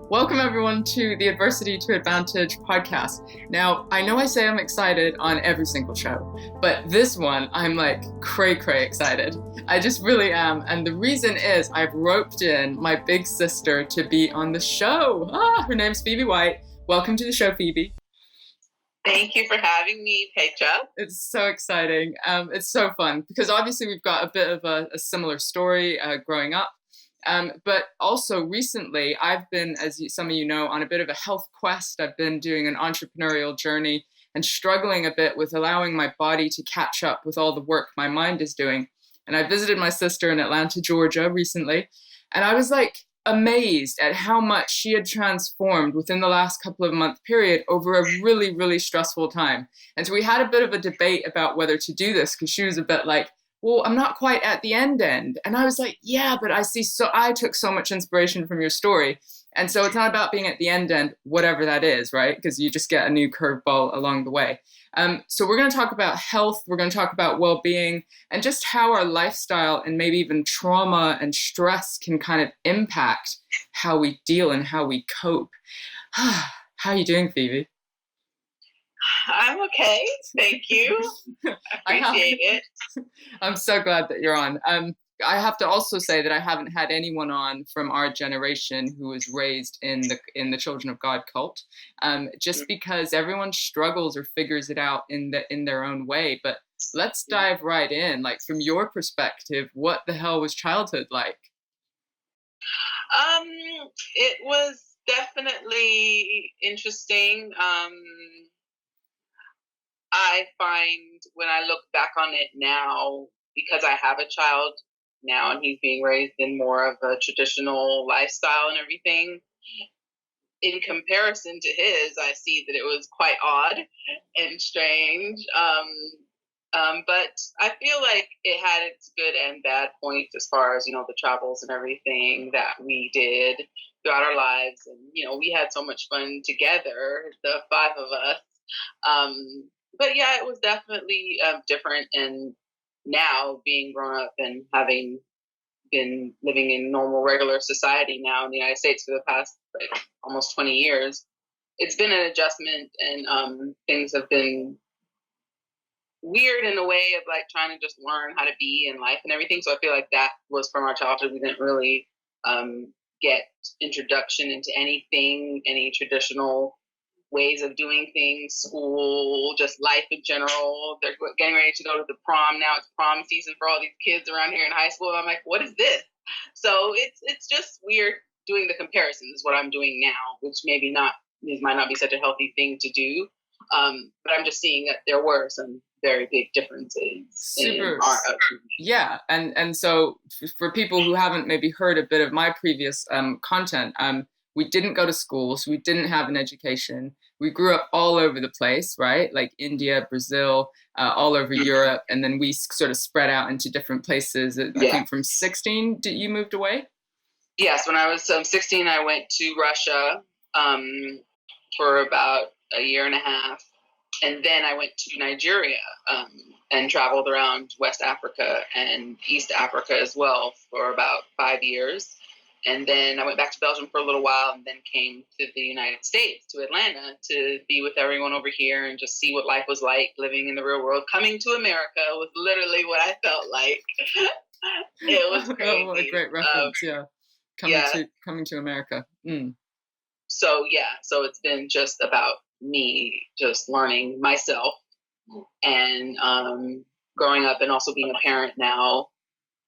Welcome everyone to the Adversity to Advantage podcast. Now, I know I say I'm excited on every single show, but this one I'm like cray excited. I just really am. And the reason is I've roped in my big sister to be on the show. Her name's Phebe Whyte. Welcome to the show, Phebe. Thank you for having me, Petra. It's so exciting. It's so fun because obviously we've got a bit of a similar story growing up. But also recently, I've been, as some of you know, on a bit of a health quest. I've been doing an entrepreneurial journey and struggling a bit with allowing my body to catch up with all the work my mind is doing. And I visited my sister in Atlanta, Georgia recently, and I was like amazed at how much she had transformed within the last couple of month period over a really stressful time. And so we had a bit of a debate about whether to do this because she was a bit like, well, I'm not quite at the end. And I was like, yeah, but I took so much inspiration from your story. And so it's not about being at the end, whatever that is, right? Because you just get a new curveball along the way. So we're going to talk about health. We're going to talk about well-being and just how our lifestyle and maybe even trauma and stress can kind of impact how we deal and how we cope. How are you doing, Phoebe? I'm okay. Thank you. I appreciate it. I'm so glad that you're on. I have to also say that I haven't had anyone on from our generation who was raised in the Children of God cult, just because everyone struggles or figures it out in their own way. But let's dive right in. Like, from your perspective, what the hell was childhood like? It was definitely interesting. I find when I look back on it now, because I have a child now and he's being raised in more of a traditional lifestyle and everything, in comparison to his, I see that it was quite odd and strange. But I feel like it had its good and bad points as far as, the travels and everything that we did throughout our lives. And, we had so much fun together, the five of us. But yeah, it was definitely different. And now being grown up and having been living in normal, regular society now in the United States for the past almost 20 years, it's been an adjustment, and things have been weird in a way of like trying to just learn how to be in life and everything. So I feel like that was from our childhood. We didn't really get introduction into any traditional ways of doing things, school, just life in general. They're getting ready to go to the prom now. It's prom season for all these kids around here in high school. I'm like, what is this? So it's just weird doing the comparisons, is what I'm doing now, which might not be such a healthy thing to do. But I'm just seeing that there were some very big differences. Super. Yeah. And so for people who haven't maybe heard a bit of my previous content, we didn't go to school, so we didn't have an education. We grew up all over the place, right? Like India, Brazil, all over Europe. And then we sort of spread out into different places. I think from 16, you moved away? Yes, when I was 16, I went to Russia for about a year and a half. And then I went to Nigeria and traveled around West Africa and East Africa as well for about 5 years. And then I went back to Belgium for a little while and then came to the United States, to Atlanta, to be with everyone over here and just see what life was like living in the real world. Coming to America was literally what I felt like. It was crazy. What a great reference, yeah. Coming to America. Mm. So it's been just about me just learning myself and growing up and also being a parent now.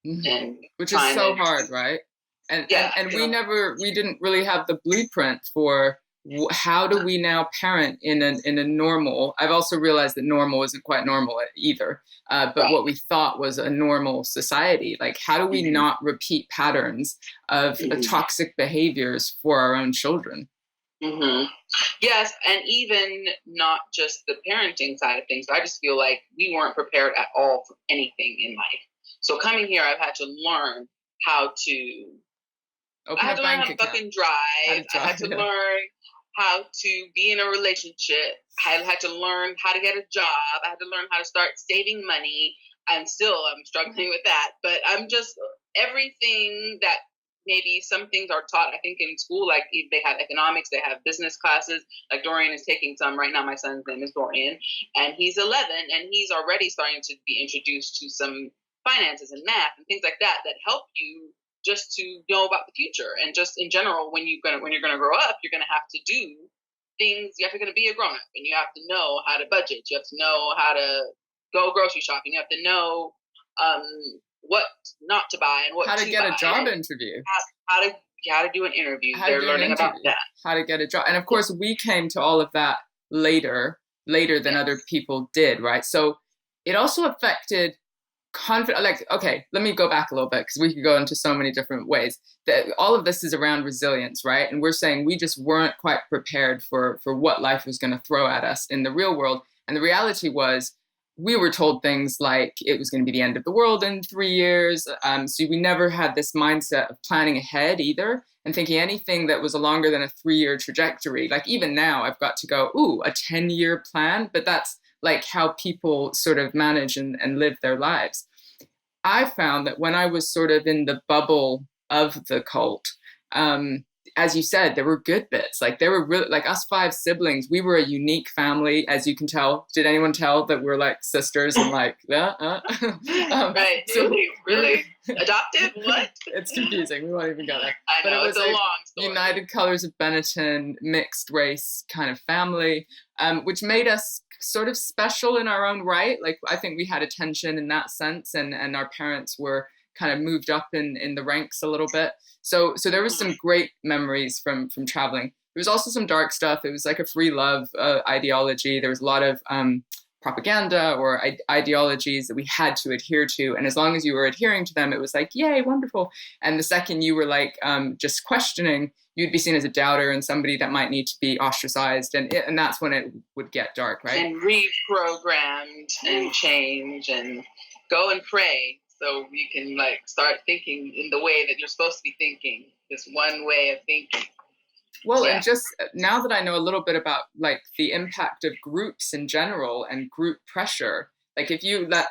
Mm-hmm. And which is so hard, right? And we didn't really have the blueprint for how do we now parent in a normal. I've also realized that normal isn't quite normal either, but right. What we thought was a normal society. Like, how do we not repeat patterns of toxic behaviors for our own children? Mm-hmm. Yes, and even not just the parenting side of things. I just feel like we weren't prepared at all for anything in life. So coming here, I've had to learn how to learn how to fucking drive. I had to learn how to be in a relationship. I had to learn how to get a job. I had to learn how to start saving money. I'm struggling with that. But I'm just, everything that maybe some things are taught, I think, in school, like they have economics, they have business classes. Like Dorian is taking some right now. My son's name is Dorian, and he's 11, and he's already starting to be introduced to some finances and math and things like that that help you just to know about the future. And just in general, when you're gonna grow up, you're gonna have to do things. You have to be a grown up, and you have to know how to budget. You have to know how to go grocery shopping. You have to know what not to buy and what how to to get buy. A job interview. How to do an interview. They're learning about that. How to get a job. And of course, we came to all of that later than other people did, right? So it also affected confidence. Like, okay, let me go back a little bit because we could go into so many different ways. That all of this is around resilience, right? And we're saying we just weren't quite prepared for what life was going to throw at us in the real world. And the reality was, we were told things like it was going to be the end of the world in 3 years. So we never had this mindset of planning ahead either, and thinking anything that was a longer than a 3-year trajectory. Like even now I've got to go, ooh, a 10-year plan, but that's like how people sort of manage and live their lives. I found that when I was sort of in the bubble of the cult, as you said, there were good bits. Like there were really, like us 5 siblings, we were a unique family, as you can tell. Did anyone tell that we're like sisters and like, right? So really? Adopted? What? It's confusing. We won't even go there. I know, but it was it's a long story. United Colors of Benetton, mixed race kind of family, which made us sort of special in our own right. Like I think we had attention in that sense, and our parents were kind of moved up in the ranks a little bit. So there was some great memories from traveling. There was also some dark stuff. It was like a free love ideology. There was a lot of propaganda or ideologies that we had to adhere to. And as long as you were adhering to them, it was like, yay, wonderful. And the second you were like just questioning, you'd be seen as a doubter and somebody that might need to be ostracized. And that's when it would get dark, right? And reprogrammed and change and go and pray. So you can like start thinking in the way that you're supposed to be thinking. This one way of thinking. Well, yeah. And just now that I know a little bit about like the impact of groups in general and group pressure, like if you that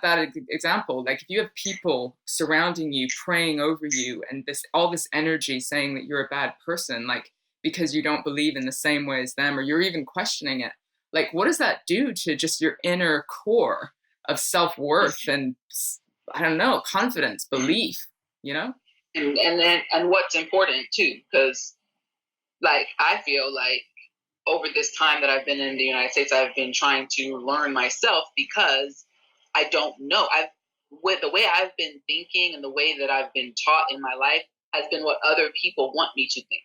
example, like if you have people surrounding you, praying over you, and all this energy saying that you're a bad person, like because you don't believe in the same way as them, or you're even questioning it, like what does that do to just your inner core of self-worth and I don't know, confidence, belief, you know? And what's important too, because like I feel like over this time that I've been in the United States, I've been trying to learn myself because I don't know. With the way I've been thinking and the way that I've been taught in my life has been what other people want me to think,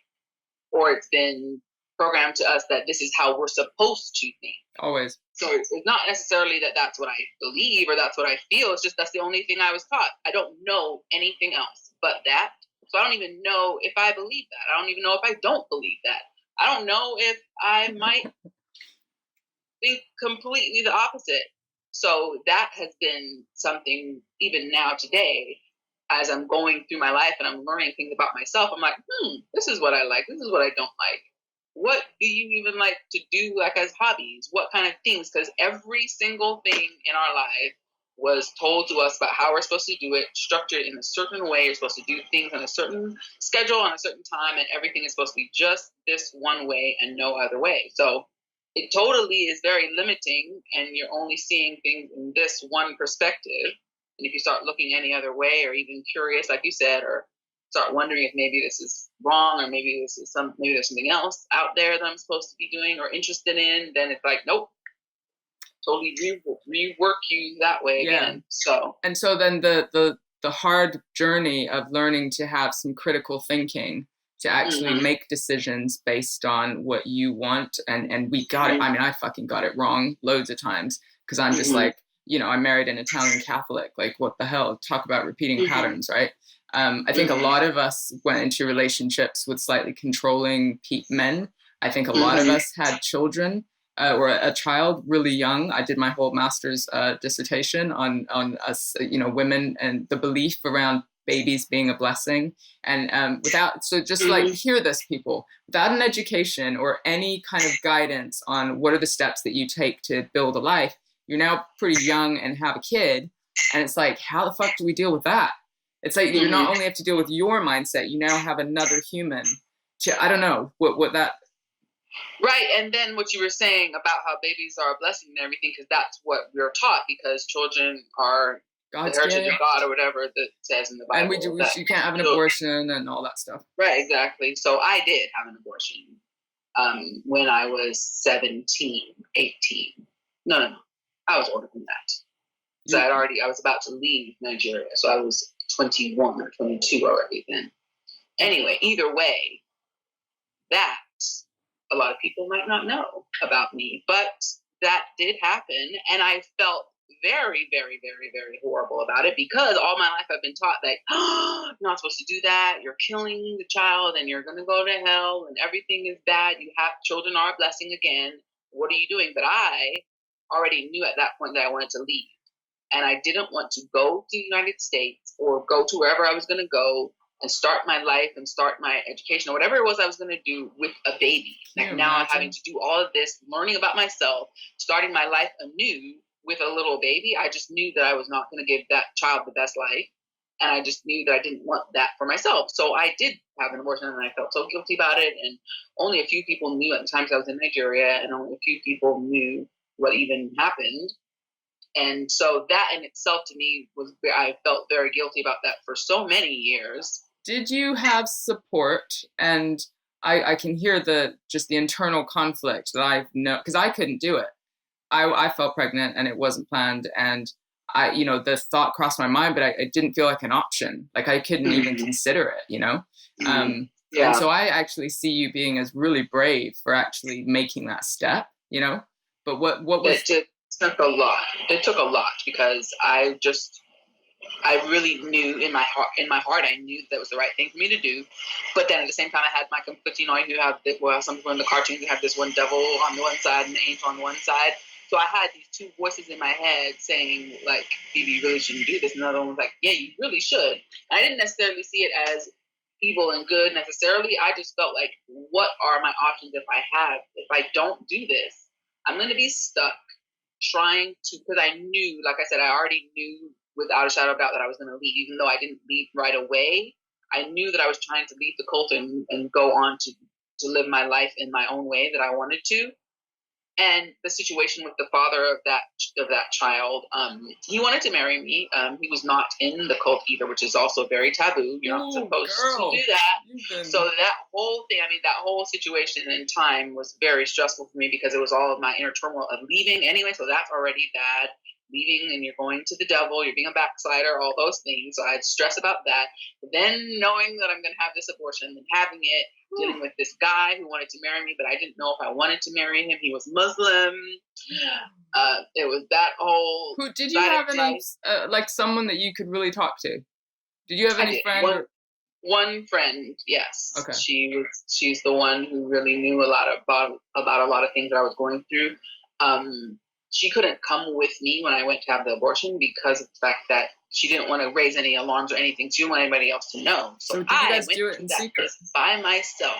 or it's been programmed to us that this is how we're supposed to think. Always. So it's not necessarily that that's what I believe or that's what I feel. It's just that's the only thing I was taught. I don't know anything else but that. So I don't even know if I believe that. I don't even know if I don't believe that. I don't know if I might think completely the opposite. So that has been something even now today, as I'm going through my life and I'm learning things about myself, I'm like, this is what I like. This is what I don't like. What do you even like to do, like as hobbies? What kind of things? Because every single thing in our life was told to us about how we're supposed to do it, structured in a certain way. You're supposed to do things on a certain schedule, on a certain time, and everything is supposed to be just this one way and no other way. So it totally is very limiting, and you're only seeing things in this one perspective. And if you start looking any other way, or even curious, like you said, or start wondering if maybe this is wrong, or maybe there's something else out there that I'm supposed to be doing or interested in, then it's like, nope, totally rework you that way again. So then the hard journey of learning to have some critical thinking to actually make decisions based on what you want, and we got it. I mean, I fucking got it wrong loads of times because I'm just like, you know, I married an Italian Catholic. Like, what the hell? Talk about repeating patterns, right? I think a lot of us went into relationships with slightly controlling men. I think a lot of us had children or a child really young. I did my whole master's dissertation on us, you know, women and the belief around babies being a blessing. And like, hear this, people, without an education or any kind of guidance on what are the steps that you take to build a life, you're now pretty young and have a kid. And it's like, how the fuck do we deal with that? It's like you not Hmm. only have to deal with your mindset, you now have another human. I don't know what that Right. And then what you were saying about how babies are a blessing and everything, because that's what we're taught, because children are the God's heritage of gift, God or whatever that says in the and Bible. That you can't have an children, abortion and all that stuff. right, exactly. So I did have an abortion when I was 17, 18. No, no, no. I was older than that. So You I was about to leave Nigeria. So I was 21 or 22 already then. Anyway, either way, that a lot of people might not know about me, but that did happen. And I felt very, very, very, very horrible about it, because all my life I've been taught that, oh, you're not supposed to do that. You're killing the child and you're going to go to hell and everything is bad. You have children are a blessing again. What are you doing? But I already knew at that point that I wanted to leave. And I didn't want to go to the United States or go to wherever I was going to go and start my life and start my education or whatever it was I was going to do with a baby. Can Like you now I'm imagine? having to do all of this, learning about myself, starting my life anew with a little baby. I just knew that I was not going to give that child the best life. And I just knew that I didn't want that for myself. So I did have an abortion and I felt so guilty about it. And only a few people knew at the time, I was in Nigeria, and only a few people knew what even happened. And so that in itself to me was, I felt very guilty about that for so many years. Did you have support? And I can hear the internal conflict that I've know because I couldn't do it. I felt pregnant and it wasn't planned, and the thought crossed my mind, but it didn't feel like an option. Like I couldn't even Mm-hmm. consider it, Mm-hmm. and Yeah. so I actually see you being as really brave for actually making that step, but what was It took a lot. It took a lot, because I really knew in my heart, I knew that was the right thing for me to do. But then at the same time, I had my conflicting, you have some people in the cartoons, you have this one devil on the one side and the angel on the one side. So I had these two voices in my head saying, like, Phoebe, you really shouldn't do this. And another one was like, yeah, you really should. And I didn't necessarily see it as evil and good necessarily. I just felt like, what are my options if I don't do this? I'm going to be stuck trying to, because I knew, like I said, I already knew without a shadow of doubt that I was going to leave, even though I didn't leave right away. I knew that I was trying to leave the cult and go on to live my life in my own way that I wanted to. And the situation with the father of that child, he wanted to marry me. He was not in the cult either, which is also very taboo. You're not oh supposed to girl, do that. you've been So that whole thing, that whole situation and time was very stressful for me, because it was all of my inner turmoil of leaving anyway. So that's already bad. Leaving and you're going to the devil, you're being a backslider, all those things. So I had stress about that. But then knowing that I'm going to have this abortion and having it, dealing with this guy who wanted to marry me, but I didn't know if I wanted to marry him. He was Muslim. It was that whole who did you side have of any life. like someone that you could really talk to? Did you have I any did. friend One friend, yes. okay. She's the one who really knew a lot about a lot of things that I was going through. She couldn't come with me when I went to have the abortion, because of the fact that she didn't want to raise any alarms or anything. She didn't want anybody else to know. So So did you I guys went do it to in that secret? place by myself.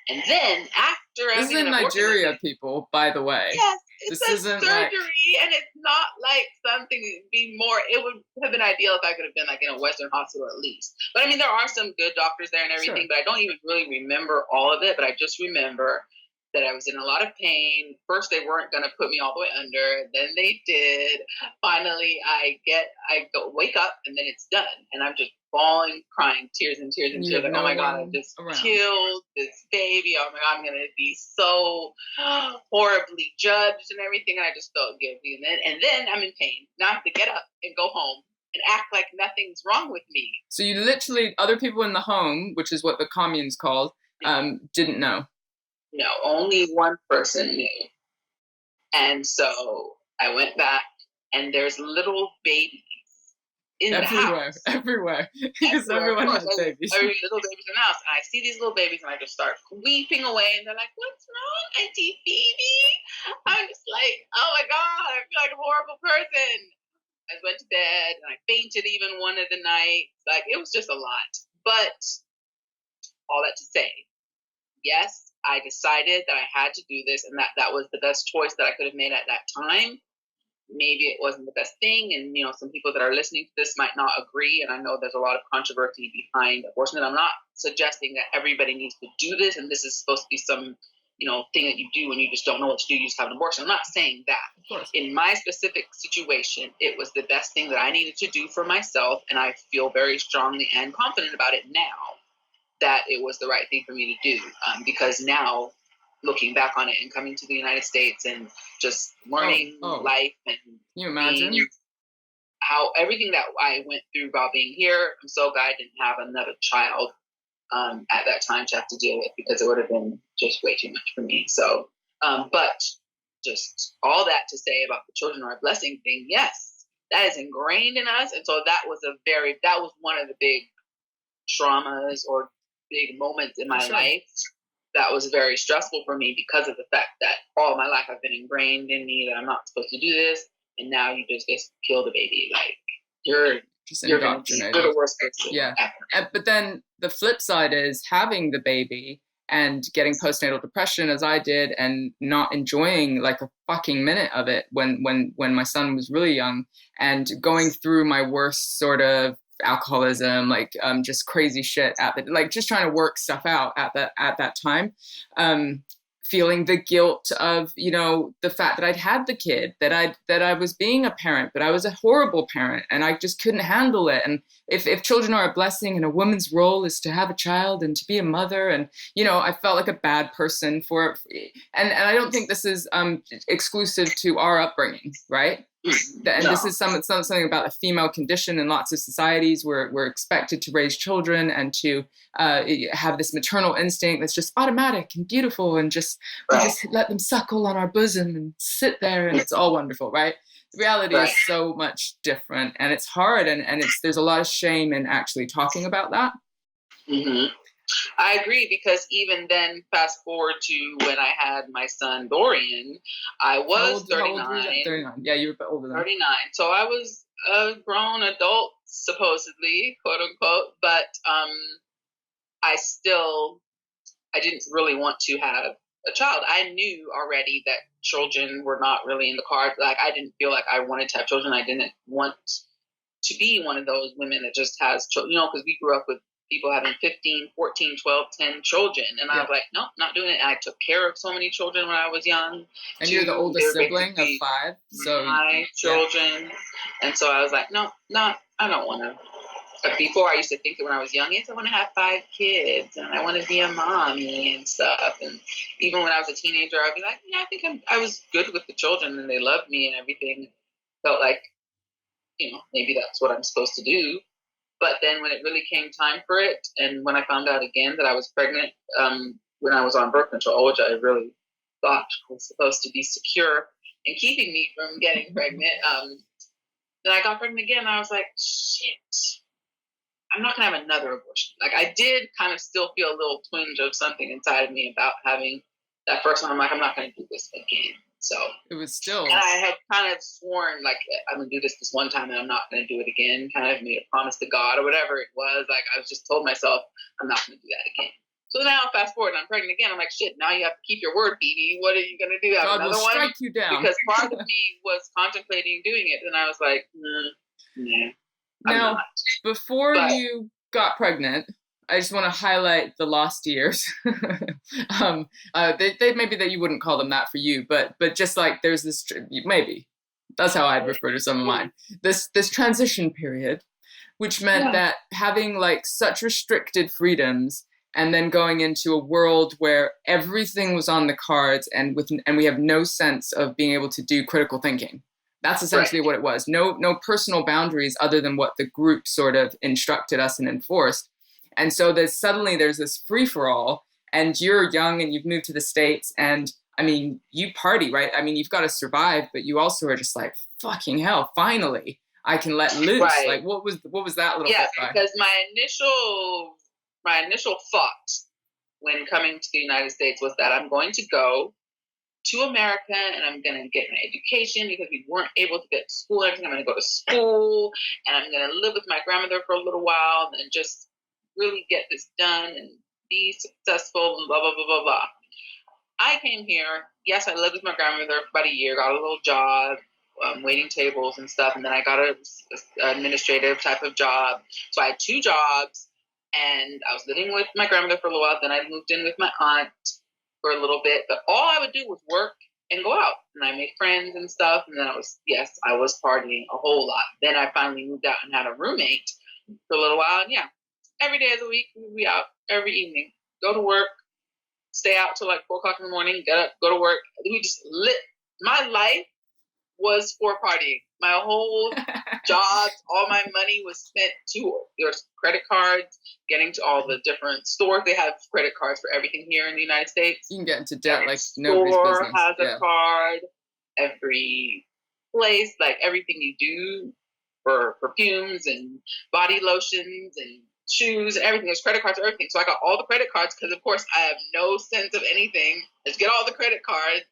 And then after This is having an in abortion, Nigeria, people, by the way. yes, it's This a isn't like surgery, and it's not like something be more. It would have been ideal if I could have been like in a Western hospital at least. But there are some good doctors there and everything. sure. But I don't even really remember all of it. But I just remember that I was in a lot of pain. First, they weren't going to put me all the way under. Then they did. Finally, I go wake up, and then it's done, and I'm just bawling, crying, tears and tears and And you tears. have Like, oh no my God, I one just around. killed this baby. Oh my God, I'm gonna be so horribly judged and everything. And I just felt guilty. And then I'm in pain. Now I have to get up and go home and act like nothing's wrong with me. So you literally other people in the home, which is what the commune's called, didn't know. No, only one person knew. And so I went back, and there's little babies in the Everywhere, house. everywhere. Because Everywhere, of everyone course. has babies. Every little baby's in the house. And I see these little babies, and I just start weeping away. And they're like, "What's wrong, Auntie Phoebe?" I'm just like, "Oh my God, I feel like a horrible person." I went to bed, and I fainted even one of the nights. Like, it was just a lot. But all that to say, yes, I decided that I had to do this, and that was the best choice that I could have made at that time. maybe it wasn't the best thing. And, some people that are listening to this might not agree. And I know there's a lot of controversy behind abortion. And I'm not suggesting that everybody needs to do this. And this is supposed to be some, thing that you do when you just don't know what to do. You just have an abortion. I'm not saying that. In my specific situation, it was the best thing that I needed to do for myself. And I feel very strongly and confident about it now that it was the right thing for me to do. Because now, looking back on it and coming to the United States and just learning life and Can you imagine how everything that I went through while being here, I'm so glad I didn't have another child at that time to have to deal with, because it would have been just way too much for me. So, but just all that to say about the children are a blessing thing, yes, that is ingrained in us. And so that was one of the big traumas or big moments in my life that was very stressful for me, because of the fact that all my life I've been ingrained in me that I'm not supposed to do this, and now you just kill the baby. Like, you're indoctrinated. You're the worst person. Yeah. But then the flip side is having the baby and getting postnatal depression, as I did, and not enjoying like a fucking minute of it when my son was really young, and going through my worst sort of alcoholism, like just crazy shit just trying to work stuff out at that time, feeling the guilt of the fact that I'd had the kid, that I was being a parent, but I was a horrible parent and I just couldn't handle it. And if children are a blessing and a woman's role is to have a child and to be a mother, and I felt like a bad person for and I don't think this is exclusive to our upbringing, right? And this is something about the female condition in lots of societies where we're expected to raise children and to have this maternal instinct that's just automatic and beautiful, and just we just let them suckle on our bosom and sit there and it's all wonderful, right? The reality is so much different, and it's hard, and there's a lot of shame in actually talking about that. Mm-hmm. I agree, because even then, fast forward to when I had my son Dorian, I was 39. How old were you? 39. Yeah, you were a bit older than 39. So I was a grown adult, supposedly, quote unquote. But I didn't really want to have a child. I knew already that children were not really in the cards. Like, I didn't feel like I wanted to have children. I didn't want to be one of those women that just has children, because we grew up with people having 15, 14, 12, 10 children. And I was like, nope, not doing it. I took care of so many children when I was young. And you're the oldest sibling of 5. So my children. And so I was like, no, I don't want to. Before, I used to think that when I was young, yes, I want to have 5 kids and I want to be a mommy and stuff. And even when I was a teenager, I'd be like, yeah, I think I was good with the children and they loved me and everything. Felt like, maybe that's what I'm supposed to do. But then when it really came time for it, and when I found out again that I was pregnant, when I was on birth control, which I really thought was supposed to be secure and keeping me from getting pregnant, then I got pregnant again. And I was like, shit, I'm not going to have another abortion. Like, I did kind of still feel a little twinge of something inside of me about having that first one. I'm like, I'm not going to do this again. So it was still. And I had kind of sworn, like, I'm going to do this one time and I'm not going to do it again. Kind of made a promise to God or whatever it was. Like, I was just told myself, I'm not going to do that again. So now, fast forward, and I'm pregnant again. I'm like, shit, now you have to keep your word, Phoebe. What are you going to do? Have God another will one? strike you down. Because part of me was contemplating doing it. And I was like, nah. Now, before you got pregnant, I just want to highlight the lost years. They maybe that you wouldn't call them that for you, but just like there's this, maybe that's how I'd refer to some of mine. This transition period, which meant that having like such restricted freedoms, and then going into a world where everything was on the cards, and we have no sense of being able to do critical thinking. That's essentially what it was. No personal boundaries other than what the group sort of instructed us and enforced. And so suddenly there's this free-for-all, and you're young and you've moved to the States, and I mean, you party, right? I mean, you've got to survive, but you also are just like, fucking hell, finally, I can let loose. Right. Like, what was that little bit like? Because my initial thought when coming to the United States was that I'm going to go to America and I'm going to get my education, because we weren't able to get to school and everything. I'm going to go to school and I'm going to live with my grandmother for a little while and just really get this done and be successful and blah, blah, blah, blah, blah. I came here. Yes, I lived with my grandmother for about a year, got a little job, waiting tables and stuff. And then I got a administrative type of job. So I had 2 jobs, and I was living with my grandmother for a little while. Then I moved in with my aunt for a little bit. But all I would do was work and go out. And I made friends and stuff. And then I was partying a whole lot. Then I finally moved out and had a roommate for a little while. And yeah, every day of the week, we'd be out every evening, go to work, stay out till like 4:00 in the morning, get up, go to work. We just lit. My life was for partying. My whole job, all my money was spent to your credit cards, getting to all the different stores. They have credit cards for everything here in the United States. You can get into debt Every like nobody's business. store has a card. Every place, like everything you do for perfumes and body lotions and shoes and everything. There's credit cards for everything. So I got all the credit cards because, of course, I have no sense of anything. Just get all the credit cards,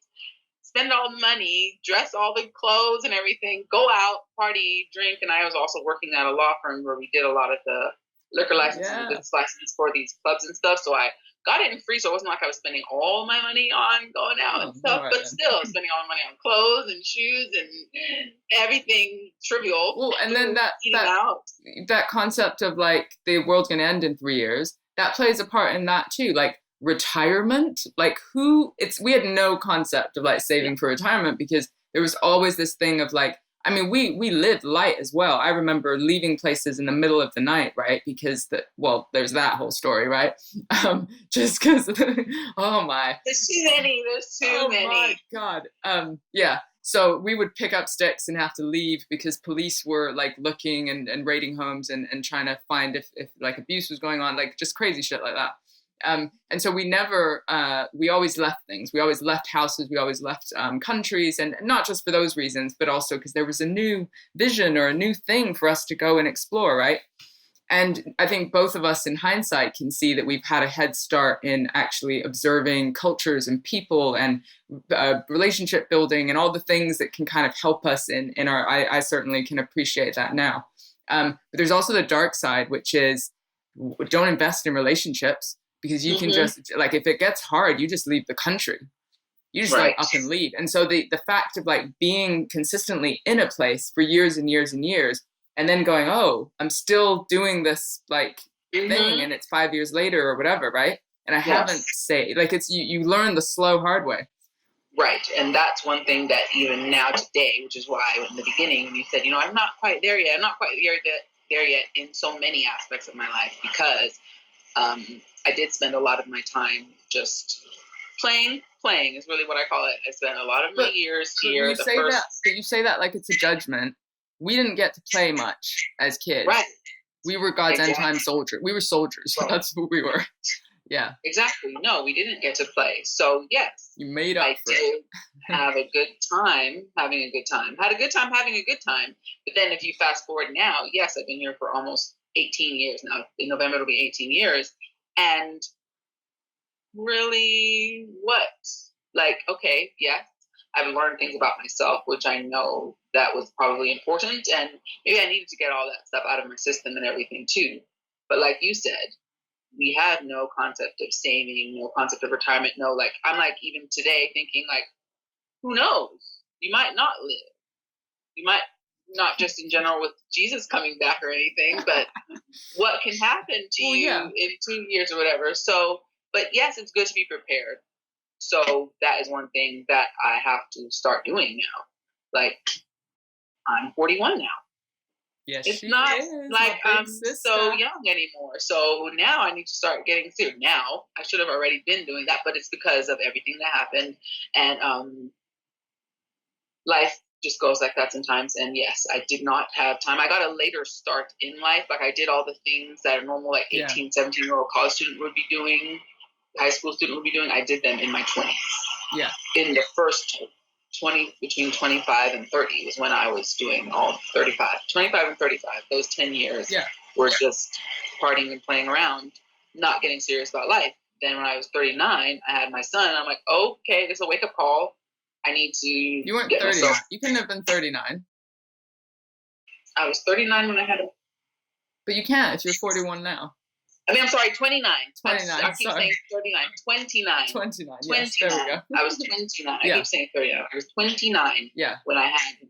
spend all the money, dress all the clothes and everything, go out, party, drink. And I was also working at a law firm where we did a lot of the liquor licenses and business licenses for these clubs and stuff. So I got it in free, so it wasn't like I was spending all my money on going out and stuff, but still spending all my money on clothes and shoes and everything trivial. Well, and then that concept of like the world's gonna end in 3 years, that plays a part in that too. Like retirement, like we had no concept of like saving for retirement because there was always this thing of like, I mean, we lived light as well. I remember leaving places in the middle of the night, right? Because there's that whole story, right? Just because, oh my. There's too many. Oh my God. Yeah. So we would pick up sticks and have to leave because police were like looking and raiding homes and trying to find if like abuse was going on, like just crazy shit like that. And so we always left things. We always left houses. We always left countries, and not just for those reasons, but also because there was a new vision or a new thing for us to go and explore, right? And I think both of us in hindsight can see that we've had a head start in actually observing cultures and people and relationship building and all the things that can kind of help us in our, I certainly can appreciate that now. But there's also the dark side, which is don't invest in relationships. Because you can just, like, if it gets hard, you just leave the country. You just like up and leave. And so the fact of like being consistently in a place for years and years and years, and then going, oh, I'm still doing this like thing, and it's 5 years later or whatever, right? And I haven't like it's you learn the slow hard way. Right. And that's one thing that even now today, which is why in the beginning when you said, I'm not quite there yet. I'm not quite there yet in so many aspects of my life because I did spend a lot of my time just playing is really what I call it. I spent a lot of my years here. You say that like it's a judgment. We didn't get to play much as kids. Right. We were God's end time soldiers. We were soldiers. Right. That's what we were. Yeah. Exactly. No, we didn't get to play. So yes. You made up for it. I did have a good time having a good time. Had a good time having a good time. But then if you fast forward now, yes, I've been here for almost 18 years now. In November it'll be 18 years. And really what? Like, okay, yes, I've learned things about myself, which I know that was probably important. And maybe I needed to get all that stuff out of my system and everything too. But like you said, we have no concept of saving, no concept of retirement. No, like, I'm like, even today thinking like, who knows? You might not live. You might not just in general with Jesus coming back or anything, but what can happen to you in 2 years or whatever. So, but yes, it's good to be prepared. So that is one thing that I have to start doing now. Like, I'm 41 now. Yes, it's not like I'm so young anymore. So now I need to start getting serious. Now I should have already been doing that, but it's because of everything that happened, and life just goes like that sometimes. And yes, I did not have time. I got a later start in life. Like, I did all the things that a normal, like 18, 17-year-old college student would be doing, high school student would be doing. I did them in my 20s. Yeah. In the first between 25 and 30 was when I was doing all 25 and 35. Those 10 years were just partying and playing around, not getting serious about life. Then when I was 39, I had my son. I'm like, okay, this is a wake-up call. I need to. You weren't 39. You couldn't have been 39. I was 39 when I had him. But you can't if you're 41 now. I mean, I'm sorry, 29. 29. I keep saying 39. 29. 29. 29. Yes, there we go. I was 29. I keep saying 39. I was 29 when I had him.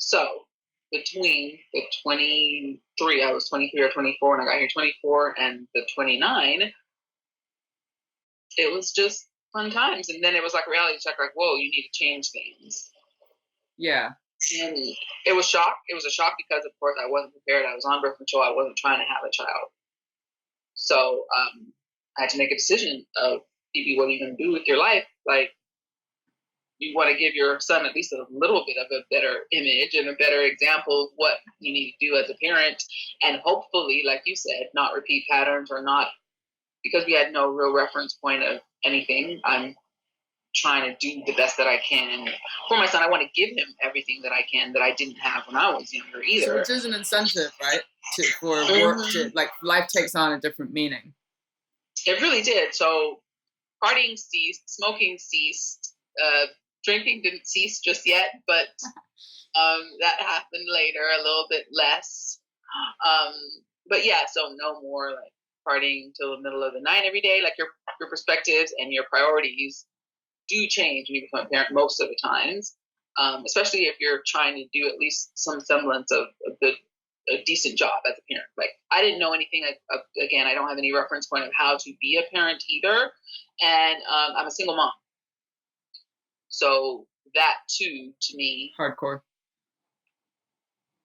So between the 23, I was 23 or 24 when I got here, 24, and the 29, it was just fun times. And then it was like a reality check, like, whoa, you need to change things. Yeah. And it was shock. It was a shock because, of course, I wasn't prepared. I was on birth control. I wasn't trying to have a child. So I had to make a decision of, Phoebe, what are you going to do with your life? Like, you want to give your son at least a little bit of a better image and a better example of what you need to do as a parent. And hopefully, like you said, not repeat patterns, or not, because we had no real reference point of anything. I'm trying to do the best that I can for my son. I want to give him everything that I can that I didn't have when I was younger either. So which is an incentive, right? For work to, like, life takes on a different meaning. It really did. So partying ceased, smoking ceased, drinking didn't cease just yet, but that happened later, a little bit less. But yeah, so no more like partying till the middle of the night every day. Like, your perspectives and your priorities do change when you become a parent most of the times, especially if you're trying to do at least some semblance of a decent job as a parent. Like, I didn't know anything. Again, I don't have any reference point of how to be a parent either, and I'm a single mom. So that too, to me, hardcore.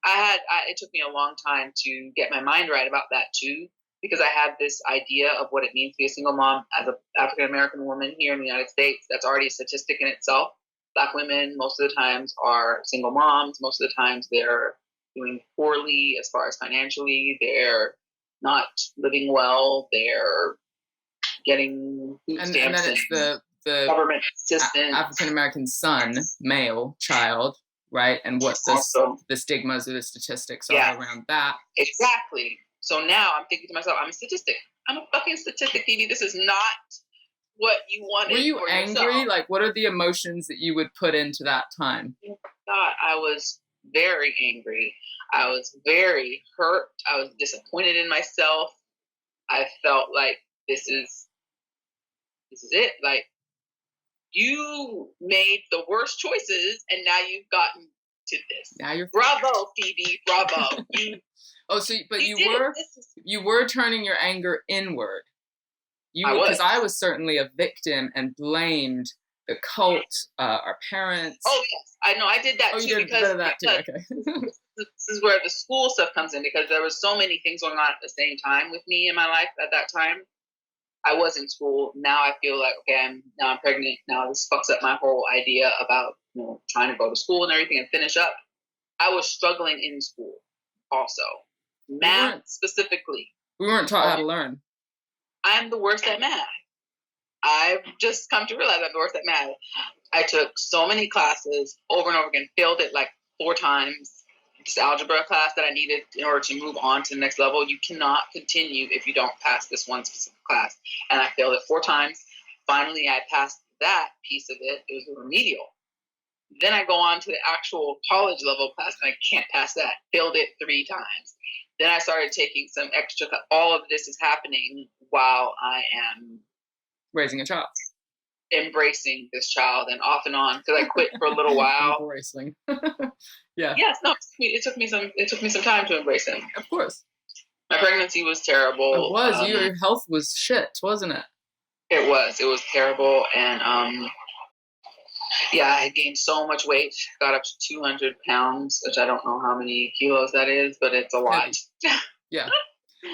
It took me a long time to get my mind right about that too, because I had this idea of what it means to be a single mom as an African American woman here in the United States. That's already a statistic in itself. Black women, most of the times, are single moms. Most of the times, they're doing poorly as far as financially. They're not living well. They're getting food stamps. And then it's the government assistance. African American son, male child, right? And what the stigmas or the statistics are around that. Exactly. So now I'm thinking to myself, I'm a statistic. I'm a fucking statistic, Phoebe. This is not what you wanted. Were you for angry? Yourself. Like, what are the emotions that you would put into that time? God, I was very angry. I was very hurt. I was disappointed in myself. I felt like this is it. Like, you made the worst choices, and now you've gotten to this. Now you're bravo, Phoebe. Bravo. You were turning your anger inward. Because I was certainly a victim and blamed the cult, our parents. Oh yes, I know. I did that too. You did that too. Okay. This is where the school stuff comes in, because there was so many things going on at the same time with me in my life at that time. I was in school. Now I feel like, okay, I'm pregnant. Now this fucks up my whole idea about, trying to go to school and everything and finish up. I was struggling in school also. Math specifically. We weren't taught how to learn. I'm the worst at math. I've just come to realize I'm the worst at math. I took so many classes over and over again, failed it like 4 times. This algebra class that I needed in order to move on to the next level. You cannot continue if you don't pass this one specific class. And I failed it 4 times. Finally, I passed that piece of it. It was a remedial. Then I go on to the actual college level class, and I can't pass that. Failed it 3 times. Then I started taking some extra. All of this is happening while I am raising a child, embracing this child, and off and on, because I quit for a little while. Embracing. Yeah. Yes. No. It took me some time to embrace him. Of course. My pregnancy was terrible. It was. Your health was shit, wasn't it? It was. It was terrible, and I had gained so much weight. Got up to 200 pounds, which I don't know how many kilos that is, but it's a lot. Yeah.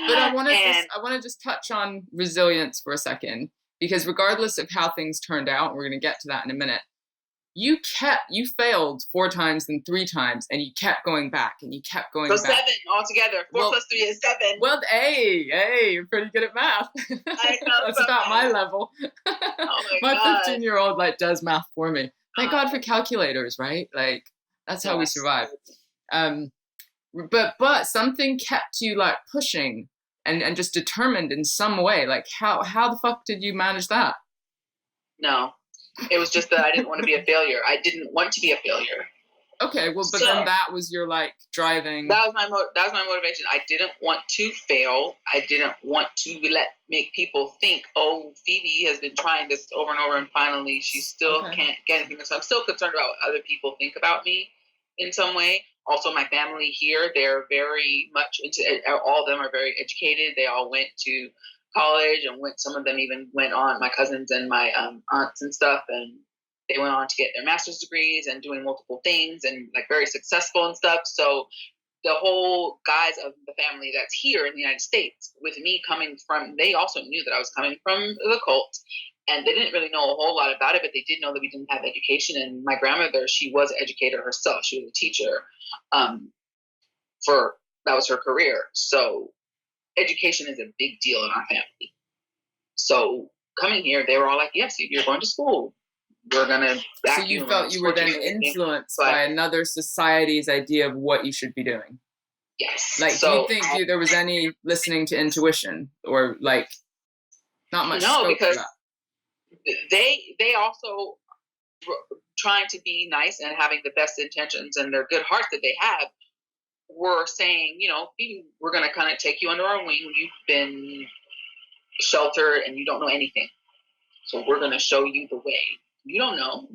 But I want to just touch on resilience for a second, because regardless of how things turned out, we're going to get to that in a minute. You failed 4 times, then 3 times, and you kept going back, and you kept going back. So 7 altogether. 4 plus 3 is 7. Well, hey, you're pretty good at math. I know. That's about my level. Oh my 15-year-old does math for me. Thank God for calculators, right? Like, that's how we survive. But something kept you pushing and just determined in some way. Like, how the fuck did you manage that? No. It was just that I didn't want to be a failure. I didn't want to be a failure. Okay, well, but then that was your driving. That was my motivation. I didn't want to fail. I didn't want to make people think, oh, Phoebe has been trying this over and over, and finally she still can't get anything. So I'm still concerned about what other people think about me in some way. Also, my family here, they're very much into it. All of them are very educated. They all went to college and some of them even went on, my cousins and my aunts and stuff, and they went on to get their master's degrees and doing multiple things and like very successful and stuff. So the whole guise of the family that's here in the United States, with me coming from, they also knew that I was coming from the cult, and they didn't really know a whole lot about it, but they did know that we didn't have education. And my grandmother, she was an educator herself. She was a teacher. For that was her career. So education is a big deal in our family. So coming here, they were all like, yes, you're going to school. We're going to back So you felt you were then influenced by another society's idea of what you should be doing. Yes. Like, so, do you think there was any listening to intuition, or like not much? No, because they also trying to be nice and having the best intentions and their good hearts that they have were saying, you know, we're going to kind of take you under our wing. You've been sheltered and you don't know anything. So we're going to show you the way. You don't know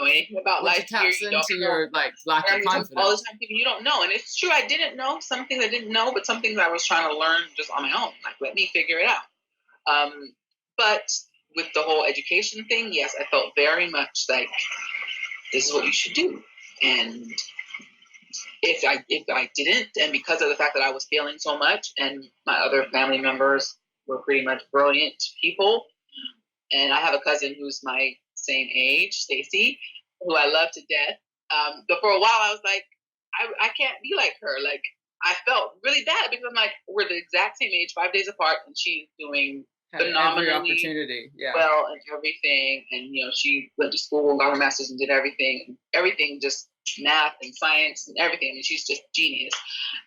anything about life here. You taps into your like lack of confidence. All the time, you don't know. And it's true, I didn't know some things I didn't know, but some things I was trying to learn just on my own. Like, let me figure it out. But with the whole education thing, yes, I felt very much like this is what you should do. And if I didn't, and because of the fact that I was failing so much, and my other family members were pretty much brilliant people, and I have a cousin who's my same age, Stacy, who I love to death. But for a while, I was like, I can't be like her. Like, I felt really bad because I'm like, we're the exact same age, 5 days apart, and she's doing phenomenally every opportunity, well and everything. And you know, she went to school, got her master's, and did everything just math and science and everything. I mean, she's just genius.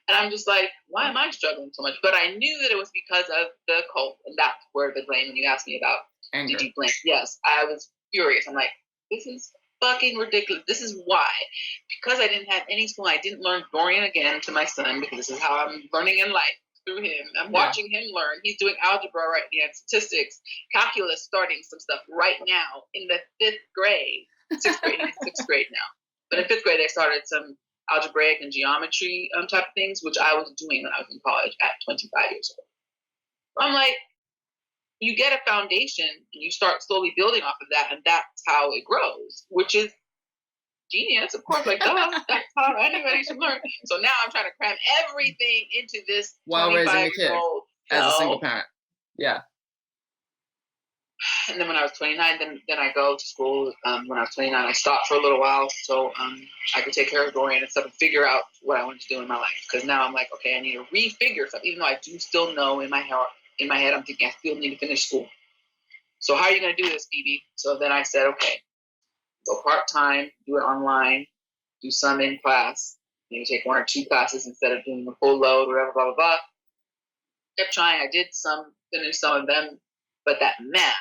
And I'm just like, why am I struggling so much? But I knew that it was because of the cult, and that's where the blame. When you asked me about anger. Did you blame? Yes, I was furious. I'm like, this is fucking ridiculous. This is why. Because I didn't have any school, I didn't learn Dorian again to my son, because this is how I'm learning in life, through him. I'm watching him learn. He's doing algebra right now, statistics, calculus, starting some stuff right now in the 5th grade. 6th grade, he's 6th grade now. But in 5th grade, they started some algebraic and geometry type of things, which I was doing when I was in college at 25 years old. So I'm like, you get a foundation and you start slowly building off of that, and that's how it grows, which is genius, of course. Like, that's how anybody should learn. So now I'm trying to cram everything into this while raising a kid as a single parent. Yeah. And then when I was 29, then I go to school. When I was 29, I stopped for a little while so I could take care of Dorian and stuff and figure out what I wanted to do in my life. Because now I'm like, okay, I need to refigure stuff, even though I do still know in my head, I'm thinking I still need to finish school. So how are you going to do this, Phoebe? So then I said, okay, go part-time, do it online, do some in class, maybe take 1 or 2 classes instead of doing the full load, whatever, blah, blah, blah. Kept trying. I did finish some of them, but that math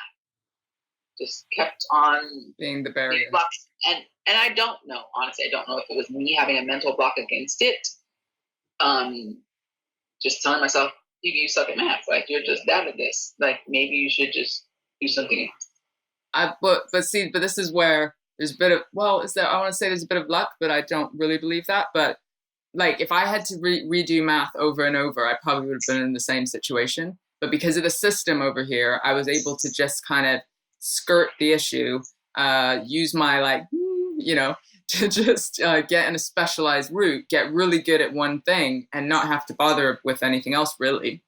just kept on being the barrier. And I don't know, honestly, I don't know if it was me having a mental block against it. Just telling myself, you suck at math. Like, you're just bad at this. Like, maybe you should just do something else. But this is where there's a bit of, I want to say there's a bit of luck, but I don't really believe that. But like, if I had to redo math over and over, I probably would have been in the same situation. But because of the system over here, I was able to just kind of skirt the issue, use my to just get in a specialized route, get really good at one thing, and not have to bother with anything else, really,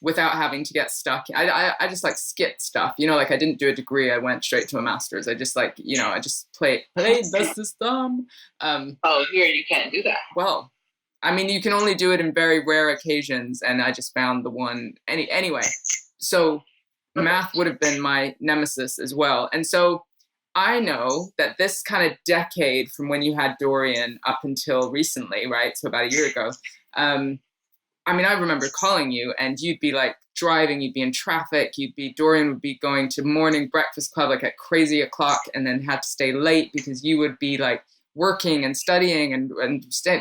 without having to get stuck. I just like skipped stuff, like I didn't do a degree. I went straight to a master's. I just I just played the system. Here you can't do that. Well, I mean, you can only do it in very rare occasions, and I just found the one anyway. So math would have been my nemesis as well. And so I know that this kind of decade from when you had Dorian up until recently, right? So about a year ago. I remember calling you and you'd be like driving, you'd be in traffic, Dorian would be going to morning breakfast club like at crazy o'clock, and then had to stay late because you would be like working and studying and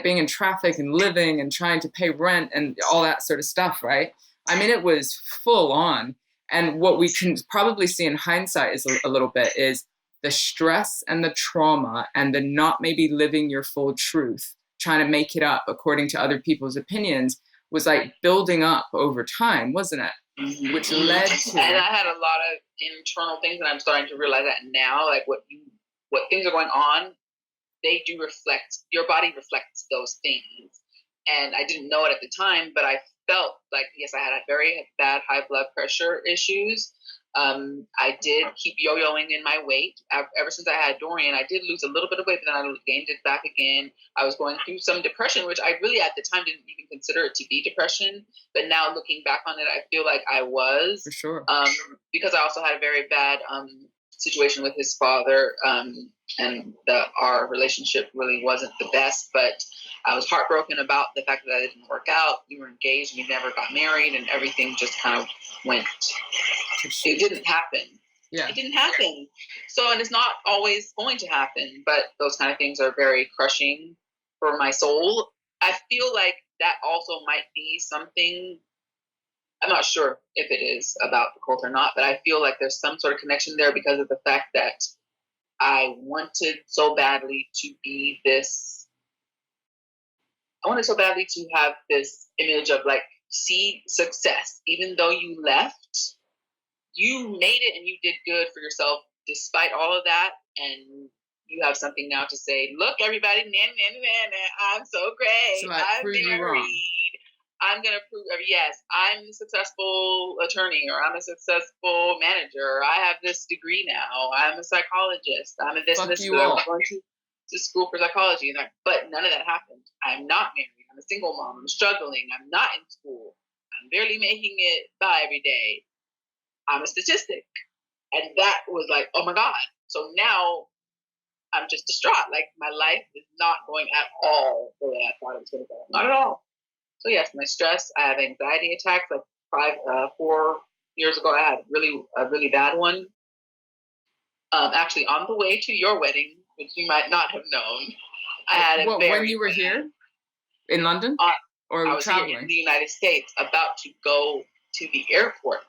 being in traffic and living and trying to pay rent and all that sort of stuff, right? I mean, it was full on. And what we can probably see in hindsight is a little bit is the stress and the trauma and the not maybe living your full truth, trying to make it up according to other people's opinions, was like building up over time, wasn't it? Mm-hmm. Which led to, and I had a lot of internal things, and I'm starting to realize that now, like what things are going on, they do reflect, your body reflects those things. And I didn't know it at the time, but I felt like, yes, I had a very bad high blood pressure issues. I did keep yo-yoing in my weight. Ever since I had Dorian, I did lose a little bit of weight, but then I gained it back again. I was going through some depression, which I really at the time didn't even consider it to be depression. But now looking back on it, I feel like I was. for sure. Because I also had a very bad situation with his father, and our relationship really wasn't the best, but I was heartbroken about the fact that it didn't work out. We were engaged, we never got married, and everything just kind of went. It didn't happen. Yeah. It didn't happen. So, and it's not always going to happen, but those kind of things are very crushing for my soul. I feel like that also might be something, I'm not sure if it is about the cult or not, but I feel like there's some sort of connection there because of the fact that I wanted so badly to be this. I wanted so badly to have this image of like, see success. Even though you left, you made it and you did good for yourself despite all of that. And you have something now to say, look, everybody, I'm so great. So I'm married. I'm going to prove, yes, I'm a successful attorney, or I'm a successful manager. I have this degree now. I'm a psychologist. I'm a this and this. I'm going to school for psychology. But none of that happened. I'm not married. I'm a single mom. I'm struggling. I'm not in school. I'm barely making it by every day. I'm a statistic. And that was like, oh my God. So now I'm just distraught. Like, my life is not going at all the way I thought it was going to go. Not at all. So yes, my stress, I have anxiety attacks. Like 4 years ago, I had a really bad one. Actually, on the way to your wedding, which you might not have known, I had a very when you were here in London, or I was traveling here in the United States, about to go to the airport,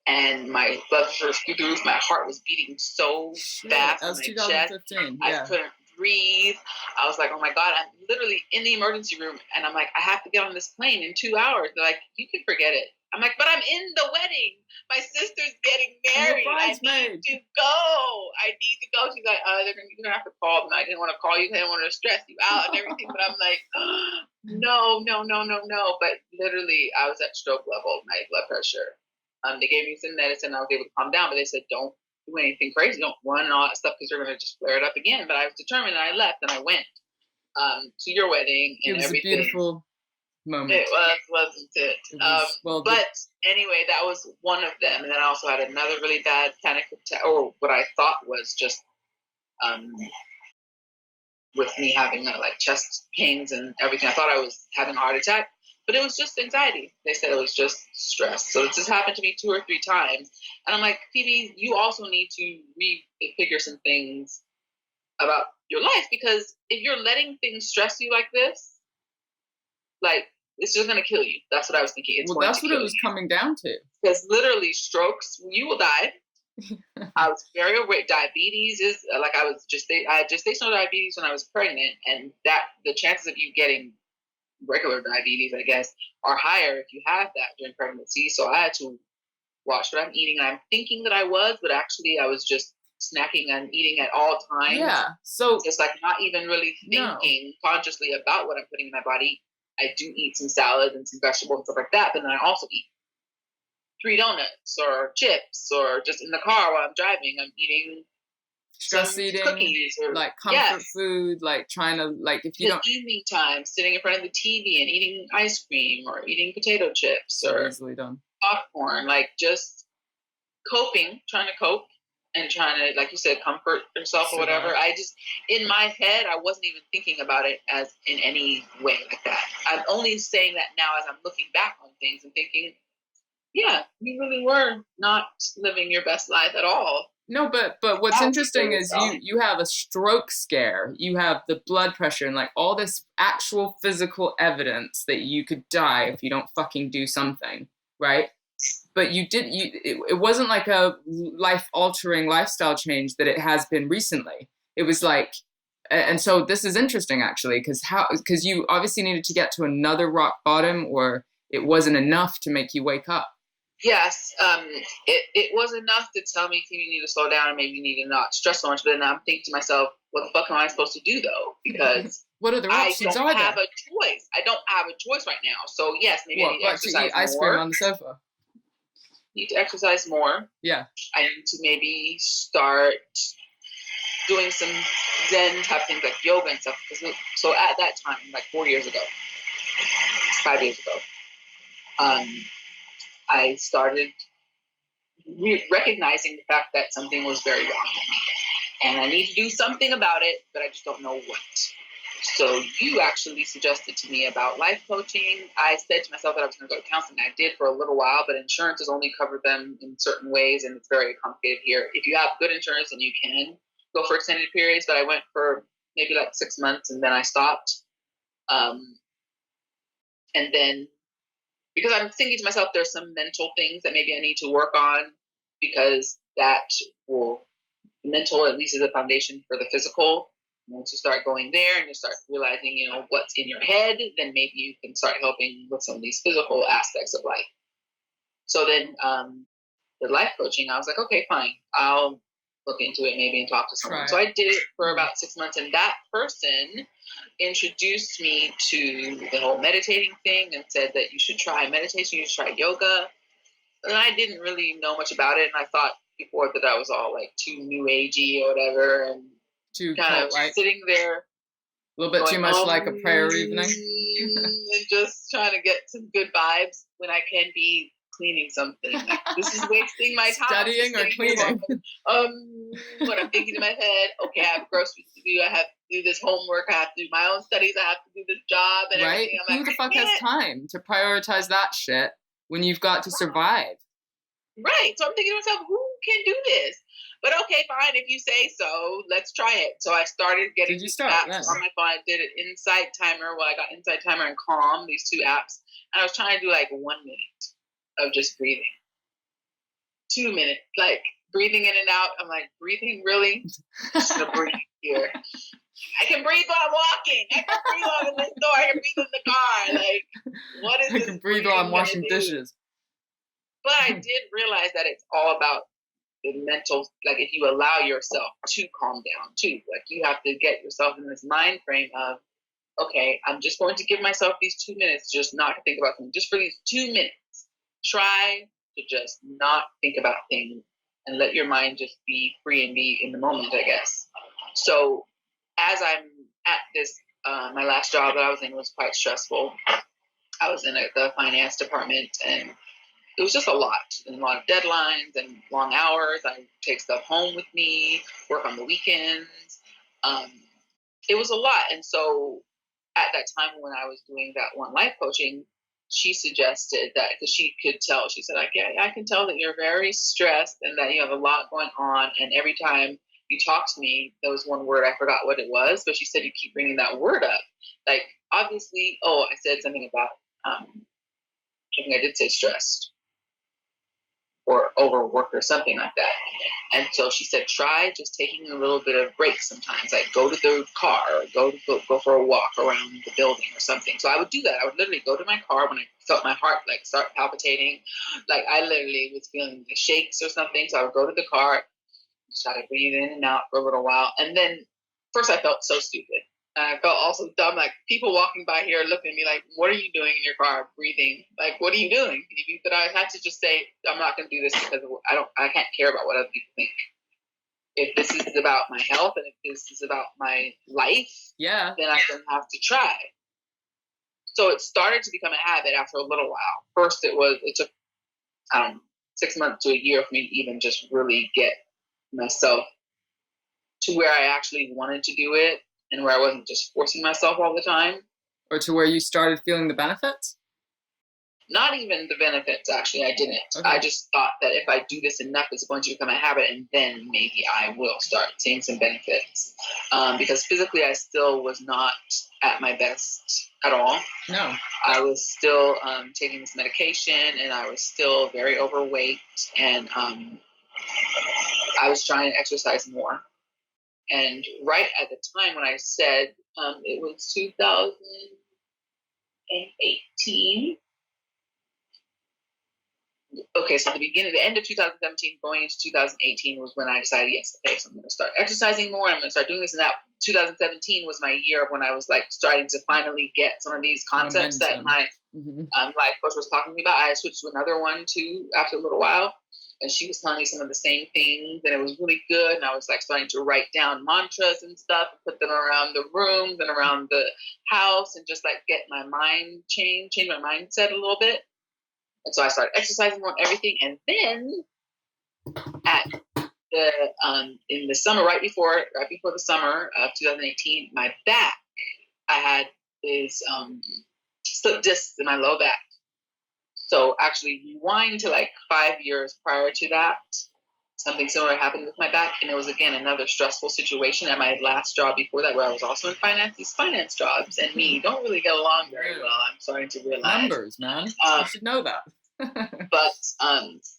and my blood pressure was through the roof. My heart was beating so fast. That was in my 2015. Chest. Yeah. I couldn't breathe. I was like, oh my God, I'm literally in the emergency room, and I'm like, I have to get on this plane in 2 hours. They're like, you can forget it. I'm like, but I'm in the wedding. My sister's getting married. I need to go. I need to go. She's like, you're gonna have to call them. I didn't want to call you. I didn't want to stress you out and everything. But I'm like, no. But literally, I was at stroke level, my blood pressure. They gave me some medicine. I was able to calm down, but they said, don't do anything crazy. Don't run and all that stuff, because you're going to just flare it up again. But I was determined, and I left, and I went to your wedding and everything. It was a beautiful moment. It was, wasn't it? But anyway, that was one of them. And then I also had another really bad panic attack, or what I thought was just with me having like chest pains and everything. I thought I was having a heart attack. But it was just anxiety. They said it was just stress. So this happened to me 2 or 3 times. And I'm like, Phoebe, you also need to refigure some things about your life, because if you're letting things stress you like this, like, it's just going to kill you. That's what I was thinking. That's what it was coming down to. Because literally, strokes, you will die. I was very aware. Diabetes is like, I had gestational diabetes when I was pregnant, and that the chances of you getting regular diabetes, I guess, are higher if you have that during pregnancy. So I had to watch what I'm eating. And I'm thinking that I was, but actually I was just snacking and eating at all times. Yeah. So just like not even really thinking consciously about what I'm putting in my body. I do eat some salad and some vegetables and stuff like that, but then I also eat 3 donuts or chips, or just in the car while I'm driving, I'm eating stress eating, cookies, or like comfort food, like trying to, like, if you don't, evening time, sitting in front of the TV and eating ice cream or eating potato chips or easily done popcorn, like just trying to cope and trying to, like you said, comfort yourself or whatever. I just, in my head, I wasn't even thinking about it as in any way like that. I'm only saying that now as I'm looking back on things and thinking, yeah, you really were not living your best life at all. No, but what's interesting is you have a stroke scare, you have the blood pressure, and like all this actual physical evidence that you could die if you don't fucking do something, right? but it wasn't like a life altering lifestyle change that it has been recently. It was like, and so this is interesting actually, because you obviously needed to get to another rock bottom, or it wasn't enough to make you wake up. Yes, it was enough to tell me you need to slow down and maybe you need to not stress so much. But then I'm thinking to myself, what the fuck am I supposed to do though? Because What other I options don't are have there? a choice. I don't have a choice right now. So yes, maybe I What, need to like to eat exercise ice cream more. on the sofa? Need to exercise more. Yeah. I need to maybe start doing some Zen type things like yoga and stuff. So at that time, like 4 years ago, 5 years ago, um, I started recognizing the fact that something was very wrong with me. And I need to do something about it, but I just don't know what. So you actually suggested to me about life coaching. I said to myself that I was going to go to counseling. I did for a little while, but insurance has only covered them in certain ways, and it's very complicated here. If you have good insurance, then you can go for extended periods, but I went for maybe like 6 months, and then I stopped. And then, because I'm thinking to myself, there's some mental things that maybe I need to work on, because that will, mental at least is a foundation for the physical. Once you start going there and you start realizing, what's in your head, then maybe you can start helping with some of these physical aspects of life. So then the life coaching, I was like, okay, fine. I'll look into it maybe and talk to someone. So I did it for about 6 months, and that person introduced me to the whole meditating thing and said that you should try meditation, you should try yoga. And I didn't really know much about it, and I thought before that I was all like too new agey or whatever, and Too kind of right? sitting there, A little bit going, too much like a prayer evening. and just trying to get some good vibes when I can be cleaning something. Like, this is wasting my time. Studying or cleaning? When I'm thinking in my head, okay, I have groceries to do. I have to do this homework. I have to do my own studies. I have to do this job and right? everything. I'm Who like, the fuck has time to prioritize that shit when you've got to survive? Right. So I'm thinking to myself, who can do this? But okay, fine. If you say so, let's try it. So I started getting these apps on my phone. I did an Insight Timer. Well, I got Insight Timer and Calm, these two apps. And I was trying to do like 1 minute of just breathing. 2 minutes, like breathing in and out. I'm like, breathing, really? I'm just going to breathe here. I can breathe while I'm walking. I can breathe while I'm in the store. I can breathe in the car. Like, what is this? I can breathe while I'm washing dishes. But I did realize that it's all about the mental, like if you allow yourself to calm down too, like you have to get yourself in this mind frame of, okay, I'm just going to give myself these 2 minutes just not to think about things. Just for these 2 minutes, try to just not think about things and let your mind just be free and be in the moment, I guess. So as I'm at this, my last job that I was in was quite stressful. I was in the finance department, and it was just a lot of deadlines and long hours. I take stuff home with me, work on the weekends. It was a lot. And so at that time when I was doing that one life coaching, she suggested that, because she could tell, she said, like, yeah, I can tell that you're very stressed and that you have a lot going on. And every time you talk to me, there was one word, I forgot what it was, but she said, you keep bringing that word up. Like, obviously, I said something about, I think I did say stressed or overworked or something like that. And so she said, try just taking a little bit of break sometimes, like go to the car or go for a walk around the building or something. So I would do that. I would literally go to my car when I felt my heart like start palpitating. Like I literally was feeling the shakes or something. So I would go to the car, try to breathe in and out for a little while. And then first I felt so stupid. And I felt also dumb, like people walking by here looking at me like, what are you doing in your car breathing? Like, what are you doing? But I had to just say, I'm not going to do this because I can't care about what other people think. If this is about my health and if this is about my life, then I'm going to have to try. So it started to become a habit after a little while. First, it took 6 months to a year for me to even just really get myself to where I actually wanted to do it and where I wasn't just forcing myself all the time. Or to where you started feeling the benefits? Not even the benefits, actually. I didn't. Okay. I just thought that if I do this enough, it's going to become a habit, and then maybe I will start seeing some benefits. Because physically, I still was not at my best at all. No. I was still taking this medication, and I was still very overweight, and I was trying to exercise more. And right at the time when I said it was 2018. Okay, so the end of 2017, going into 2018 was when I decided, yes, okay, so I'm going to start exercising more. I'm going to start doing this and that. 2017 was my year when I was like starting to finally get some of these concepts that my life coach was talking to me about. I switched to another one too after a little while, and she was telling me some of the same things, and it was really good. And I was like starting to write down mantras and stuff, and put them around the rooms and around the house, and just like get my mind change my mindset a little bit. And so I started exercising more and everything. And then at the in the summer, right before the summer of 2018, my back, I had this slip discs in my low back. So actually, rewind to like 5 years prior to that, something similar happened with my back, and it was again another stressful situation at my last job before that, where I was also in finance. These finance jobs and me don't really get along very well. I'm starting to realize. Numbers, man. You should know that. But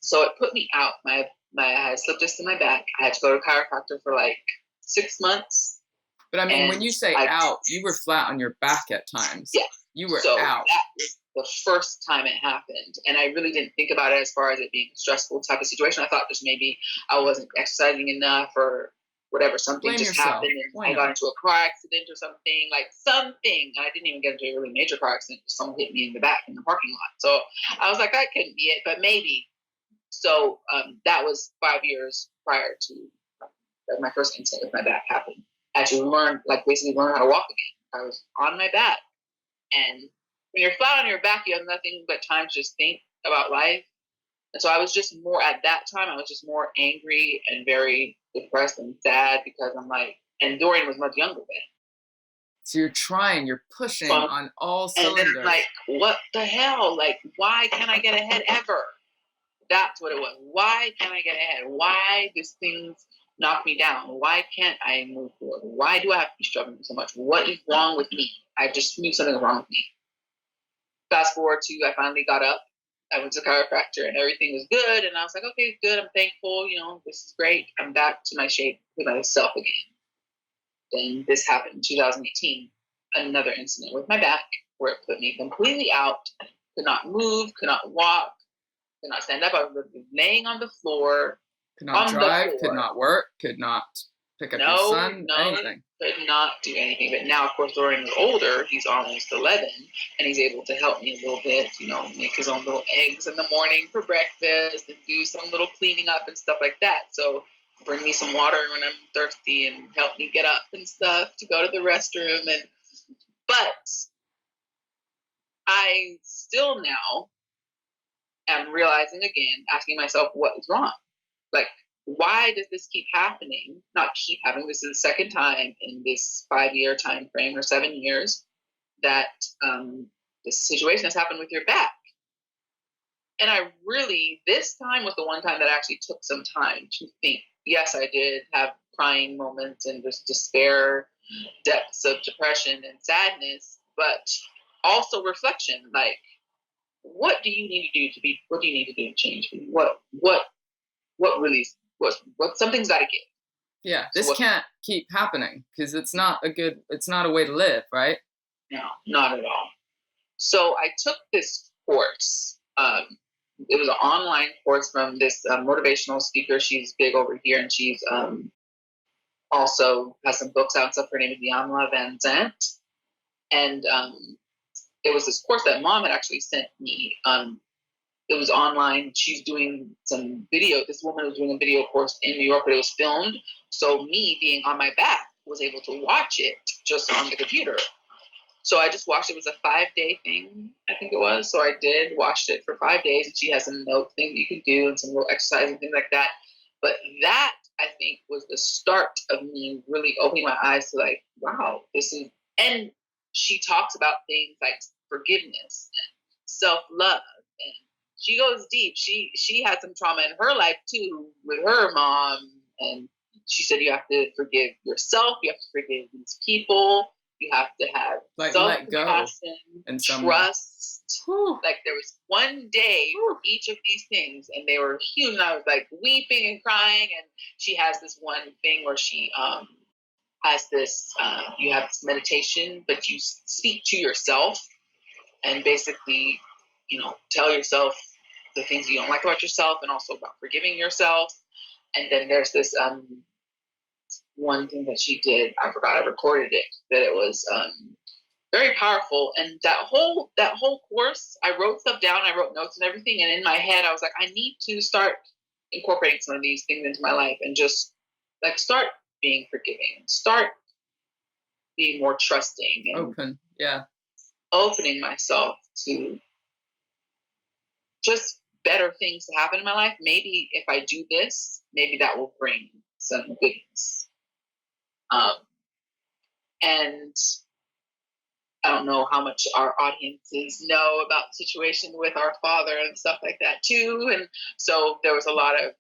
so it put me out. I had slipped disc in my back. I had to go to a chiropractor for like 6 months. But I mean, when you say out, you were flat on your back at times. Yeah, you were so out. That was the first time it happened, and I really didn't think about it as far as it being a stressful type of situation. I thought just maybe I wasn't exercising enough or whatever. Something Blame just yourself. happened, and I got into a car accident or something. And I didn't even get into a really major car accident. Someone hit me in the back in the parking lot. So I was like, that couldn't be it, but maybe. So that was 5 years prior to my first incident with my back happened. I had to basically learn how to walk again. I was on my back, and when you're flat on your back, you have nothing but time to just think about life. And so I was just more at that time. I was just more angry and very depressed and sad because I'm like, and Dorian was much younger then. So you're pushing on all cylinders. And then I'm like, what the hell? Like, why can't I get ahead ever? That's what it was. Why can't I get ahead? Why these things knock me down? Why can't I move forward? Why do I have to be struggling so much? What is wrong with me? I just knew something was wrong with me. Fast forward to, I finally got up. I went to the chiropractor and everything was good. And I was like, okay, good. I'm thankful. This is great. I'm back to my shape with myself again. Then this happened in 2018. Another incident with my back where it put me completely out. Could not move, could not walk, could not stand up. I was laying on the floor. Could not drive, could not work, could not pick up your son, anything. Could not do anything. But now, of course, Dorian is older. He's almost 11, and he's able to help me a little bit, make his own little eggs in the morning for breakfast and do some little cleaning up and stuff like that. So bring me some water when I'm thirsty and help me get up and stuff to go to the restroom. But I still now am realizing again, asking myself, what is wrong? Like, why does this keep happening? Not keep happening. This is the second time in this 5-year time frame or 7 years that this situation has happened with your back. And this time was the one time that I actually took some time to think. Yes, I did have crying moments and just despair, depths of depression and sadness, but also reflection. Like, what do you need to do what do you need to do to change? What really, what something's got to give. Yeah, this can't keep happening because it's not a way to live, right? No, not at all. So I took this course. It was an online course from this motivational speaker. She's big over here, and she's also has some books out and stuff. Her name is Yamla Van Zandt. And it was this course that Mom had actually sent me. It was online. She's doing some video. This woman was doing a video course in New York, but it was filmed. So me being on my back was able to watch it just on the computer. So I just watched it. It was a 5-day thing, I think it was. So I watched it for 5 days. And she has some note things you can do and some little exercise and things like that. But that, I think, was the start of me really opening my eyes to like, wow, and she talks about things like forgiveness and self-love And she goes deep. She had some trauma in her life too with her mom, and she said you have to forgive yourself, you have to forgive these people, you have to have Like let go self-compassion, in some way. trust. Like there was one day for each of these things, and they were huge. And I was like weeping and crying. And she has this one thing where she has this. You have this meditation, but you speak to yourself, and basically, tell yourself the things you don't like about yourself, and also about forgiving yourself. And then there's this one thing that she did. I forgot I recorded it. That it was very powerful. And that whole course, I wrote stuff down. I wrote notes and everything. And in my head, I was like, I need to start incorporating some of these things into my life, and just like start being forgiving, start being more trusting, and opening myself to just better things to happen in my life. Maybe if I do this, maybe that will bring some goodness. And I don't know how much our audiences know about the situation with our father and stuff like that too. And so there was a lot of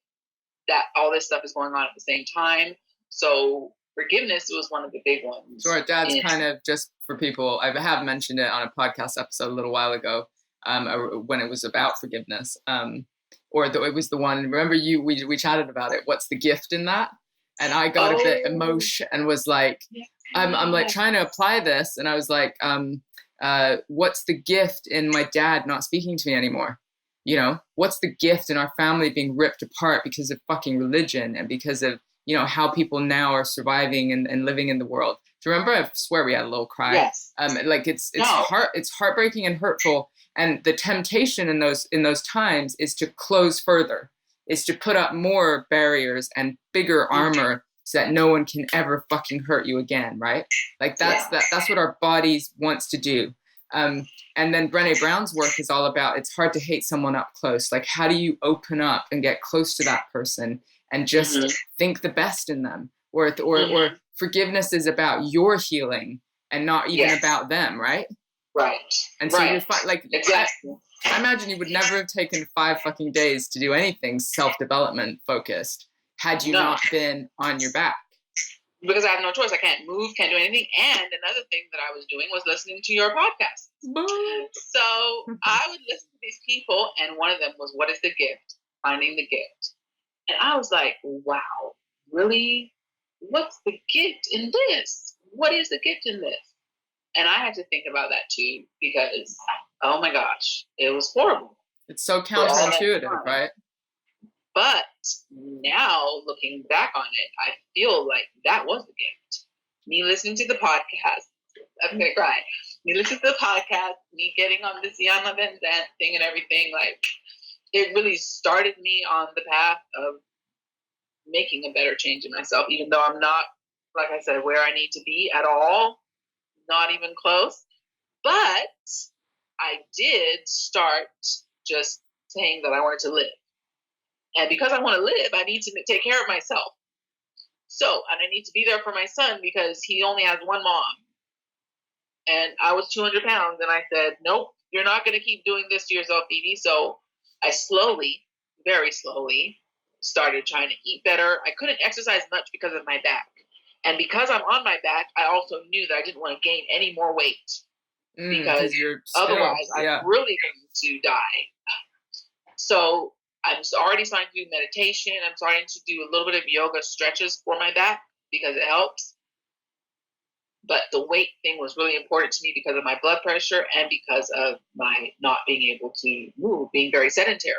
that, all this stuff is going on at the same time. So forgiveness was one of the big ones. So our dad's kind of, just for people, I have mentioned it on a podcast episode a little while ago, when it was about forgiveness. It was the one, remember we chatted about it. What's the gift in that? And I got a bit emotional and was like, I'm like trying to apply this. And I was like, what's the gift in my dad not speaking to me anymore? What's the gift in our family being ripped apart because of fucking religion and because of, how people now are surviving and living in the world. Do you remember? I swear we had a little cry. Yes. It's heartbreaking and hurtful. And the temptation in those times is to close further, is to put up more barriers and bigger armor so that no one can ever fucking hurt you again, right? Like that's what our bodies wants to do. And then Brené Brown's work is all about, it's hard to hate someone up close. Like, how do you open up and get close to that person and just think the best in them? Or forgiveness is about your healing and not even about them, right? Right. And so you're exactly. I imagine you would never have taken 5 fucking days to do anything self-development focused had you not been on your back. Because I have no choice. I can't move, can't do anything. And another thing that I was doing was listening to your podcast. So I would listen to these people, and one of them was, what is the gift? Finding the gift. And I was like, wow, really? What's the gift in this? What is the gift in this? And I had to think about that too, because, oh my gosh, it was horrible. It's so counterintuitive, right? But now, looking back on it, I feel like that was the gift. Me listening to the podcast, I'm going to cry. Me listening to the podcast, me getting on this Yana Van Zandt thing and everything, like, it really started me on the path of making a better change in myself, even though I'm not, like I said, where I need to be at all, not even close. But I did start just saying that I wanted to live. And because I want to live, I need to take care of myself. And I need to be there for my son because he only has one mom. And I was 200 pounds, and I said, nope, you're not going to keep doing this to yourself, Phebe. So I slowly, very slowly, started trying to eat better. I couldn't exercise much because of my back. And because I'm on my back, I also knew that I didn't want to gain any more weight. Because otherwise, I'm really going to die. So I'm already starting to do meditation. I'm starting to do a little bit of yoga stretches for my back because it helps. But the weight thing was really important to me because of my blood pressure and because of my not being able to move, being very sedentary.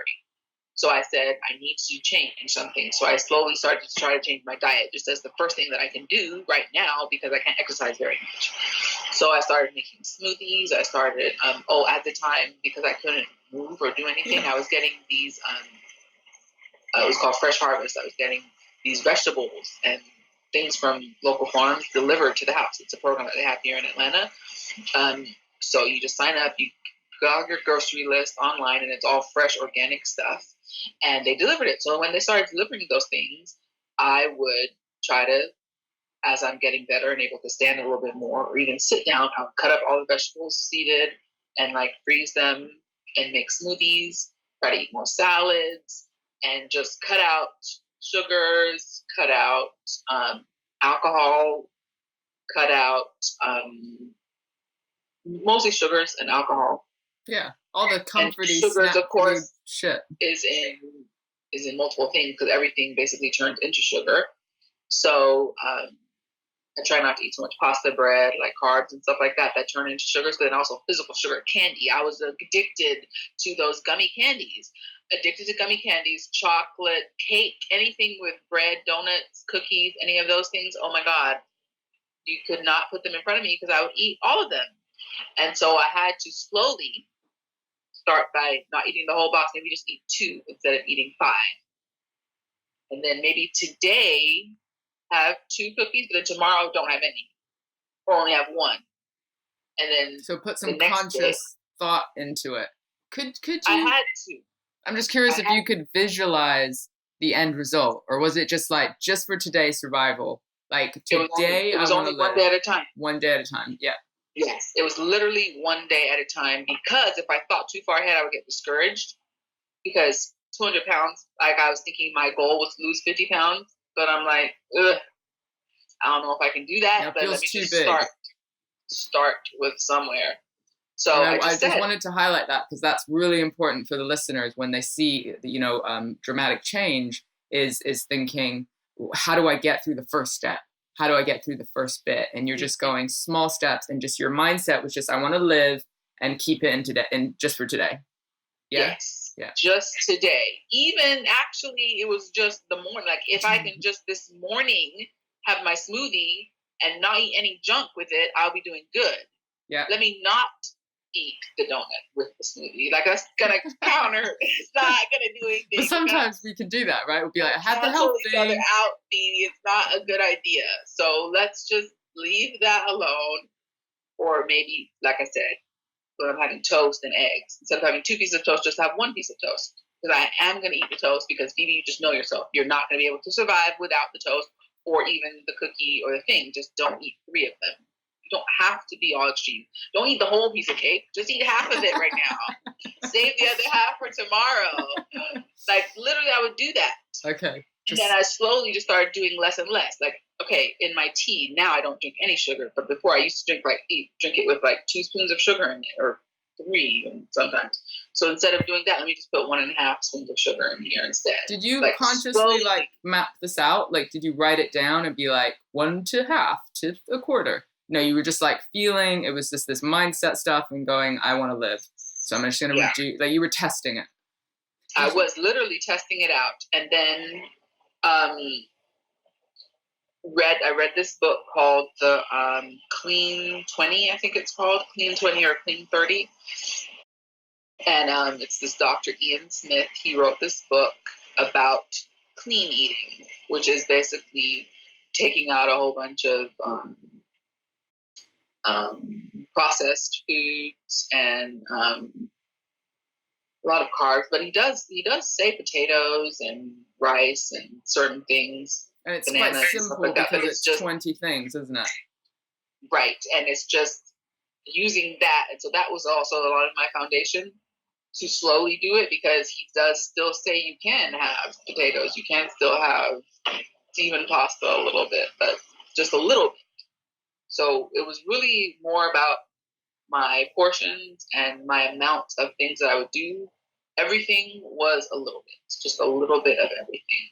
So I said, I need to change something. So I slowly started to try to change my diet just as the first thing that I can do right now because I can't exercise very much. So I started making smoothies. I started, at the time, because I couldn't move or do anything, I was getting these, it was called Fresh Harvest. I was getting these vegetables and things from local farms delivered to the house. It's a program that they have here in Atlanta. So you just sign up, you got your grocery list online, and it's all fresh organic stuff. And they delivered it. So when they started delivering those things, I would try to, as I'm getting better and able to stand a little bit more or even sit down, I would cut up all the vegetables seeded and like freeze them and make smoothies, try to eat more salads, and just cut out sugars, cut out alcohol, cut out mostly sugars and alcohol. Yeah, all the comforty sugars, snack of course, food shit is in multiple things because everything basically turns into sugar. So I try not to eat too much pasta bread, like carbs and stuff like that turn into sugars, but then also physical sugar. Candy. I was addicted to those gummy candies. Addicted to gummy candies, chocolate, cake, anything with bread, donuts, cookies, any of those things. Oh my God. You could not put them in front of me because I would eat all of them. And so I had to slowly start by not eating the whole box, maybe just eat 2 instead of eating 5. And then maybe today have 2 cookies, but then tomorrow don't have any, or only have 1. And then so put some conscious thought into it. Could you? I had to. I'm just curious if you could visualize the end result, or was it just like just for today's survival? Like today, it was only one day at a time. One day at a time. Yeah. Yes, it was literally one day at a time, because if I thought too far ahead, I would get discouraged, because 200 pounds, like I was thinking my goal was to lose 50 pounds, but I'm like, ugh, I don't know if I can do that, but let me just start with somewhere. So I just wanted to highlight that because that's really important for the listeners when they see, dramatic change is thinking, how do I get through the first step? How do I get through the first bit? And you're just going small steps, and just your mindset was just, I want to live and keep it in today and just for today. Yeah? Yes. Yeah. Just today. Even actually, it was just the morning. Like if I can just this morning have my smoothie and not eat any junk with it, I'll be doing good. Yeah. Let me not eat the donut with the smoothie. Like that's gonna counter. It's not gonna do anything. But sometimes we can do that, right? We'll be like, I have the health thing. Out, Phoebe. It's not a good idea. So let's just leave that alone. Or maybe, like I said, when I'm having toast and eggs, instead of having 2 pieces of toast, just have 1 piece of toast. Because I am going to eat the toast, because Phoebe, you just know yourself. You're not going to be able to survive without the toast or even the cookie or the thing. Just don't eat 3 of them. You don't have to be all extreme. Don't eat the whole piece of cake. Just eat half of it right now. Save the other half for tomorrow. Like, literally, I would do that. Okay. And then I slowly just started doing less and less. Like, okay, in my tea, now I don't drink any sugar. But before, I used to drink it with 2 spoons of sugar in it, or 3 even sometimes. So instead of doing that, let me just put 1.5 spoons of sugar in here instead. Did you consciously map this out? Like, did you write it down and be like 1 to half to a quarter? No, you were just like feeling, it was just this mindset stuff and going, I want to live. So I'm just going to reduce, like you were testing it. I was literally testing it out. And then I read this book called the Clean 20, I think it's called, Clean 20 or Clean 30. And it's this Dr. Ian Smith. He wrote this book about clean eating, which is basically taking out a whole bunch of processed foods and a lot of carbs. But he does say potatoes and rice and certain things. And it's quite simple because it's just 20 things, isn't it? Right. And it's just using that. And so that was also a lot of my foundation to slowly do it, because he does still say you can have potatoes. You can still have even pasta a little bit, but just a little bit. So it was really more about my portions and my amount of things that I would do. Everything was a little bit, just a little bit of everything.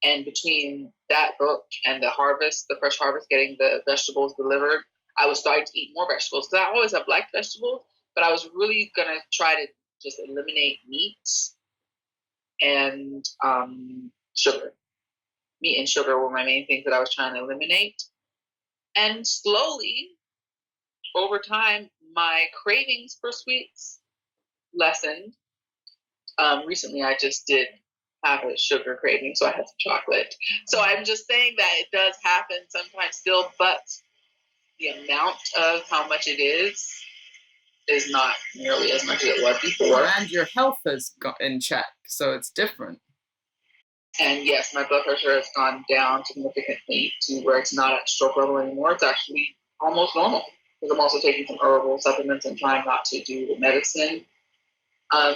And between that book and the fresh harvest, getting the vegetables delivered, I was starting to eat more vegetables. Because I always have liked vegetables, but I was really going to try to just eliminate meats and sugar. Meat and sugar were my main things that I was trying to eliminate. And slowly, over time, my cravings for sweets lessened. Recently, I just did have a sugar craving, so I had some chocolate. So I'm just saying that it does happen sometimes still, but the amount of how much it is not nearly as much as it was before. And your health has got in check, so it's different. And yes, my blood pressure has gone down significantly to where it's not at stroke level anymore. It's actually almost normal, because I'm also taking some herbal supplements and trying not to do the medicine. um,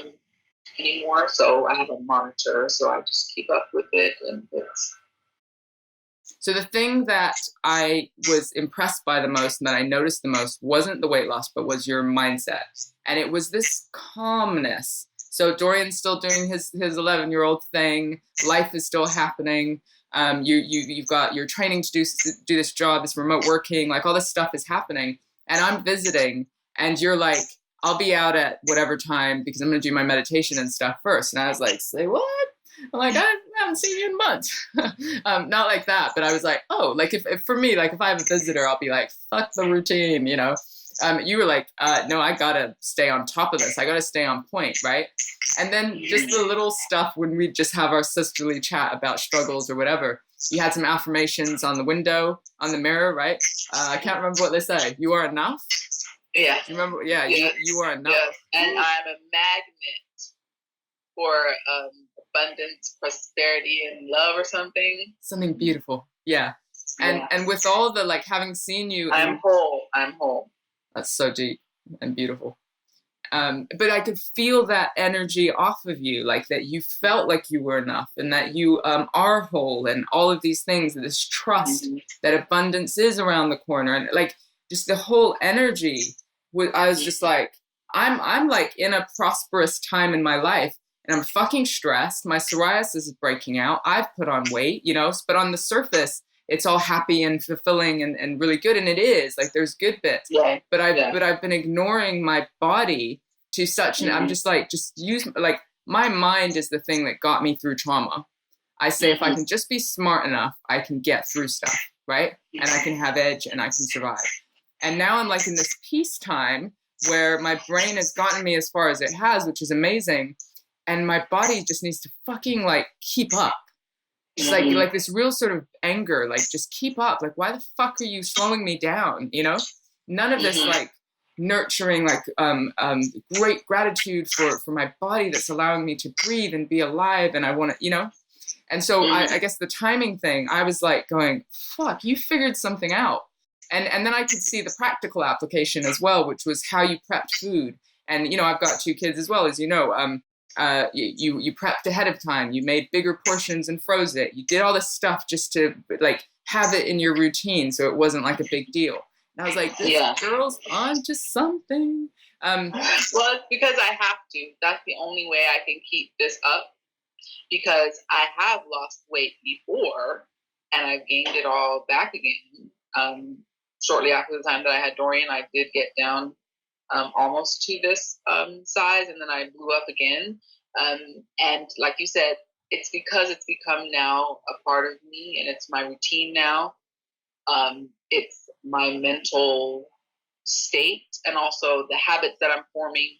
anymore. So I have a monitor, so I just keep up with it, and it's. So the thing that I was impressed by the most and that I noticed the most wasn't the weight loss, but was your mindset. And it was this calmness. So Dorian's still doing his 11-year-old thing. Life is still happening. You've got you're training to do this job, this remote working, like all this stuff is happening. And I'm visiting, and you're like, I'll be out at whatever time because I'm going to do my meditation and stuff first. And I was like, say what? I'm like, I haven't seen you in months. Not like that, but I was like, oh, like if for me, like if I have a visitor, I'll be like, fuck the routine, you know? You were like, no, I gotta stay on top of this. I gotta stay on point, right? And then just the little stuff when we just have our sisterly chat about struggles or whatever. You had some affirmations on the window, on the mirror, right? I can't remember what they say. You are enough. Yeah. Do you remember? Yeah, yes. you are enough. Yes. And I'm a magnet for abundance, prosperity, and love, or something. Something beautiful. Yeah. And with all the like having seen you, I'm whole. I'm whole. That's so deep and beautiful. But I could feel that energy off of you, like that you felt like you were enough and that you are whole and all of these things, this trust that abundance is around the corner. And like just the whole energy, I was just like, I'm like in a prosperous time in my life and I'm fucking stressed. My psoriasis is breaking out. I've put on weight, you know, but on the surface, it's all happy and fulfilling and really good. And it is like, there's good bits, but I've been ignoring my body to such, and I'm just like, just use, like my mind is the thing that got me through trauma. I say, if I can just be smart enough, I can get through stuff. Right. And I can have edge and I can survive. And now I'm like in this peacetime where my brain has gotten me as far as it has, which is amazing. And my body just needs to fucking like keep up. It's like this real sort of anger, like just keep up. Like, why the fuck are you slowing me down? You know, none of this like nurturing, like great gratitude for my body that's allowing me to breathe and be alive. And I want to, you know. And so I guess the timing thing, I was like going, fuck, you figured something out. And then I could see the practical application as well, which was how you prepped food. And, you know, I've got 2 kids as well, as you know. You prepped ahead of time. You made bigger portions and froze it. You did all this stuff just to like have it in your routine, so it wasn't like a big deal. And I was like, this girl's on to something. Well, it's because I have to. That's the only way I can keep this up, because I have lost weight before and I've gained it all back again. Shortly after the time that I had Dorian, I did get down almost to this size, and then I blew up again. And like you said, it's because it's become now a part of me and it's my routine now. It's my mental state and also the habits that I'm forming.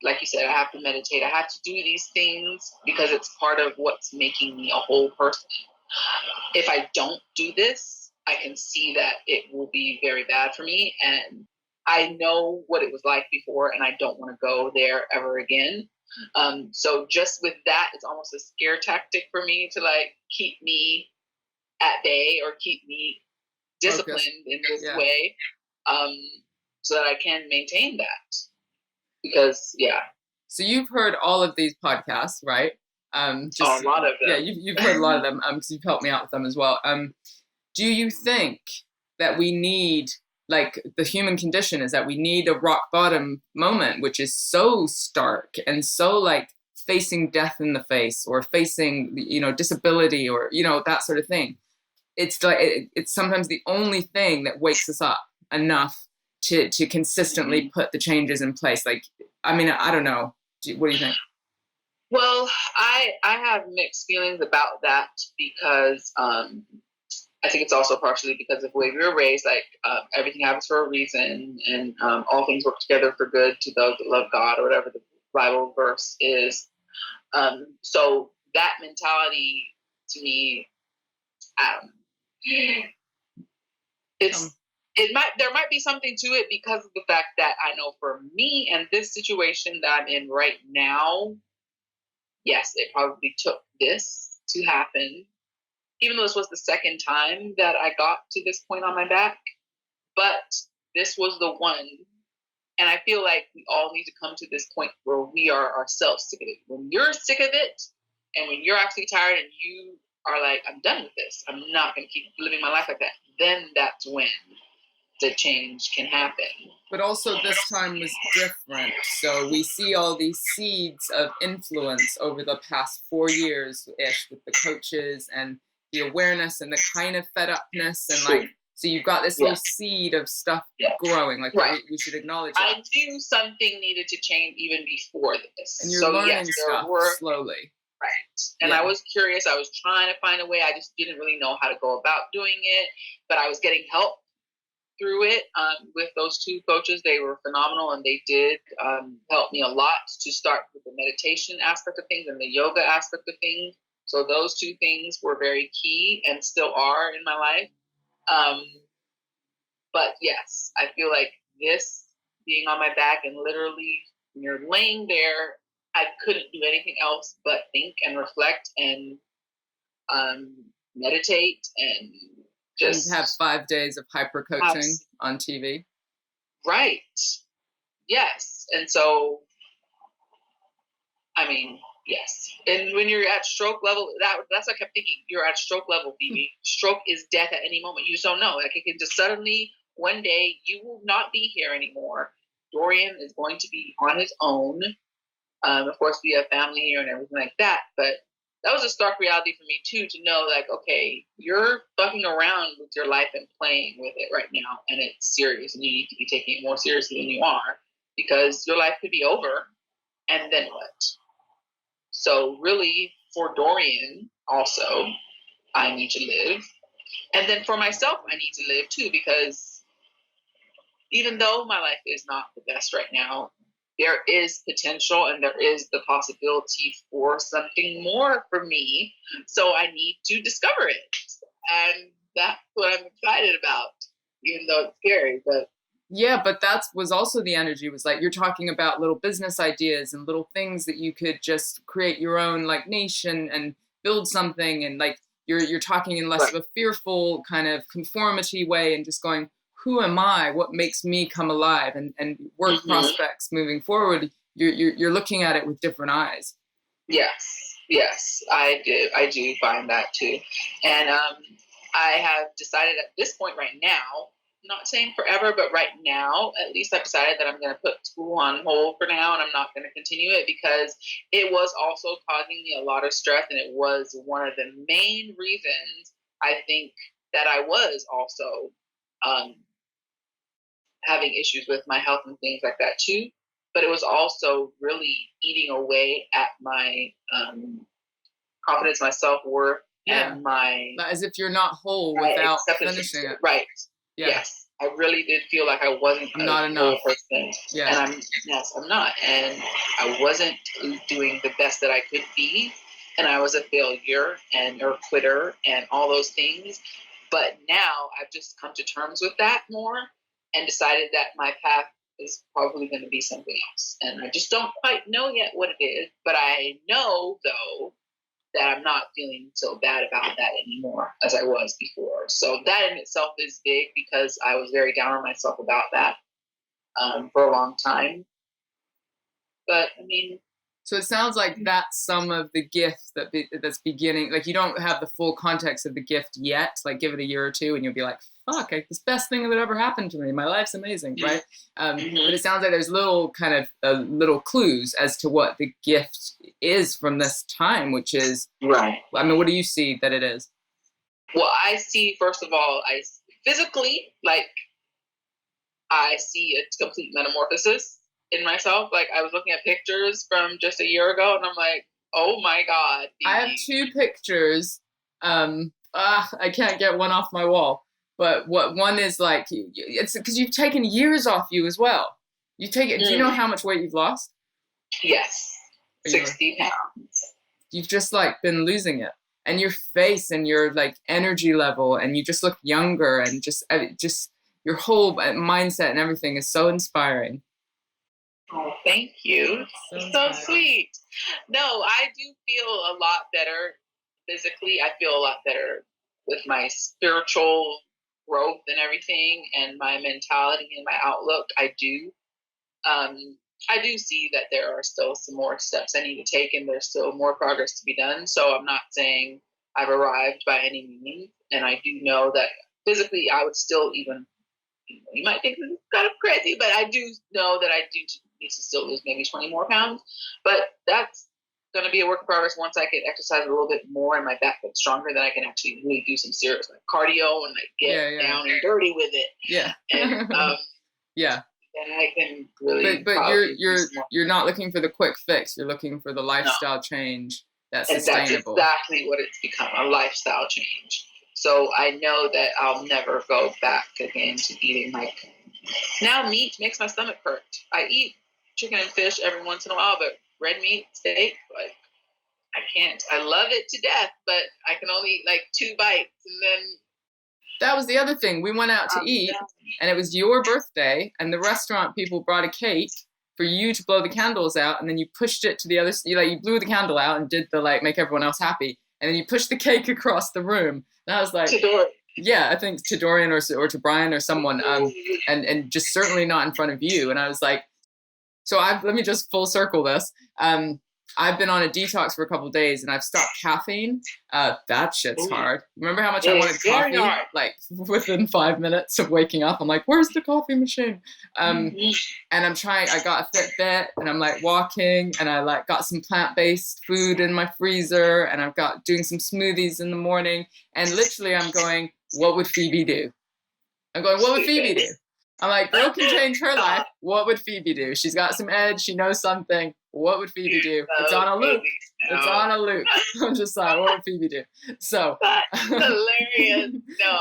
Like you said, I have to meditate. I have to do these things because it's part of what's making me a whole person. If I don't do this, I can see that it will be very bad for me. And I know what it was like before, and I don't want to go there ever again. So just with that, it's almost a scare tactic for me to like keep me at bay or keep me disciplined in this way, so that I can maintain that. Because so you've heard all of these podcasts, right? A lot of them. Yeah, you've heard a lot of them because you've helped me out with them as well. Do you think that we need, like the human condition is that we need a rock bottom moment, which is so stark and so like facing death in the face or facing, you know, disability or, you know, that sort of thing? It's like it's sometimes the only thing that wakes us up enough to consistently put the changes in place. Like, I mean, I don't know. What do you think? Well, I have mixed feelings about that because I think it's also partially because of the way we were raised. Like everything happens for a reason, and all things work together for good to those that love God, or whatever the Bible verse is. So that mentality, to me, there might be something to it because of the fact that I know for me and this situation that I'm in right now, yes, it probably took this to happen, even though this was the second time that I got to this point on my back. But this was the one And I feel like we all need to come to this point where we are ourselves sick of it. When you're sick of it, and when you're actually tired and you are like, I'm done with this, I'm not going to keep living my life like that, then that's when the change can happen. But also, this time was different. So we see all these seeds of influence over the past 4 years ish with the coaches and the awareness and the kind of fed upness. And like, so you've got this little seed of stuff growing. Like, we should acknowledge that. I knew something needed to change even before this. And you're learning stuff slowly. Right. And I was curious. I was trying to find a way. I just didn't really know how to go about doing it. But I was getting help through it with those two coaches. They were phenomenal, and they did help me a lot to start with the meditation aspect of things and the yoga aspect of things. So those two things were very key and still are in my life. But yes, I feel like this being on my back and literally when you're laying there, I couldn't do anything else but think and reflect and meditate and just have 5 days of hyper coaching on TV. Right. Yes. And so, I mean, yes. And when you're at stroke level, that's what I kept thinking. You're at stroke level, Phoebe. Stroke is death at any moment. You just don't know. Like, it can just suddenly, one day, you will not be here anymore. Dorian is going to be on his own. Of course, we have family here and everything like that. But that was a stark reality for me, too, to know, like, okay, you're fucking around with your life and playing with it right now. And it's serious. And you need to be taking it more seriously than you are. Because your life could be over. And then what? So really, for Dorian, also, I need to live. And then for myself, I need to live too, because even though my life is not the best right now, there is potential and there is the possibility for something more for me. So I need to discover it. And that's what I'm excited about, even though it's scary. But yeah, but that was also the energy, was like, you're talking about little business ideas and little things that you could just create your own like nation and build something. And like, you're talking in less of a fearful kind of conformity way and just going, who am I? What makes me come alive? And work prospects moving forward, you're looking at it with different eyes. Yes, I do find that too. And I have decided at this point right now, not saying forever, but right now, at least I've decided that I'm going to put school on hold for now, and I'm not going to continue it because it was also causing me a lot of stress, and it was one of the main reasons I think that I was also having issues with my health and things like that too. But it was also really eating away at my confidence, my self-worth, and my... As if you're not whole without finishing it. Right. Yeah. Yes. I really did feel like I wasn't not enough person. Yeah. And I'm not. And I wasn't doing the best that I could be. And I was a failure or quitter and all those things. But now I've just come to terms with that more and decided that my path is probably going to be something else. And I just don't quite know yet what it is. But I know, though, that I'm not feeling so bad about that anymore as I was before. So that in itself is big because I was very down on myself about that for a long time. But I mean... So it sounds like that's some of the gift that's beginning. Like, you don't have the full context of the gift yet. Like, give it a year or two and you'll be like, fuck, this best thing that ever happened to me. My life's amazing, right? But it sounds like there's little kind of little clues as to what the gift is from this time, which is... Right. I mean, what do you see that it is? Well, I see, first of all, physically, like, I see a complete metamorphosis in myself. Like, I was looking at pictures from just a year ago and I'm like, oh my God. Phoebe. I have 2 pictures. I can't get one off my wall. But what one is like, it's because you've taken years off you as well. You take it. Do you know how much weight you've lost? Yes. 60 pounds. You've just like been losing it. And your face and your like energy level, and you just look younger, and just your whole mindset and everything is so inspiring. Oh, thank you. So sweet. No, I do feel a lot better physically. I feel a lot better with my spiritual growth and everything, and my mentality and my outlook. I do. I do see that there are still some more steps I need to take, and there's still more progress to be done. So I'm not saying I've arrived by any means, and I do know that physically I would still even, you might think this is kind of crazy, but I do know that I do need to still lose maybe 20 more pounds. But that's going to be a work in progress. Once I can exercise a little bit more and my back gets stronger, then I can actually really do some serious like cardio and like get down and dirty with it. Yeah. And yeah. And I can really. But you're not looking for the quick fix. You're looking for the lifestyle change that's sustainable. That's exactly what it's become, a lifestyle change. So I know that I'll never go back again to eating like, now meat makes my stomach hurt. I eat chicken and fish every once in a while, but red meat, steak, like I can't. I love it to death, but I can only eat like 2 bites, and then. That was the other thing. We went out to eat, and it was your birthday, and the restaurant people brought a cake for you to blow the candles out, and then you pushed it to the other. You blew the candle out and did the like make everyone else happy, and then you pushed the cake across the room. And I was like, to Dorian. Yeah, I think to Dorian or to Brian or someone, and just certainly not in front of you. And I was like, so let me just full circle this. I've been on a detox for a couple of days, and I've stopped caffeine. That shit's hard. Remember how much I wanted coffee? Like within 5 minutes of waking up, I'm like, "Where's the coffee machine?" And I'm trying. I got a Fitbit, and I'm like walking, and I like got some plant-based food in my freezer, and I've got doing some smoothies in the morning, and literally I'm going, "What would Phoebe do?" I'm going, "What would Phoebe do?" I'm like, girl can change her life. What would Phoebe do? She's got some edge. She knows something. What would Phoebe do? It's on a loop. It's on a loop. I'm just like, what would Phoebe do? So that's hilarious. No,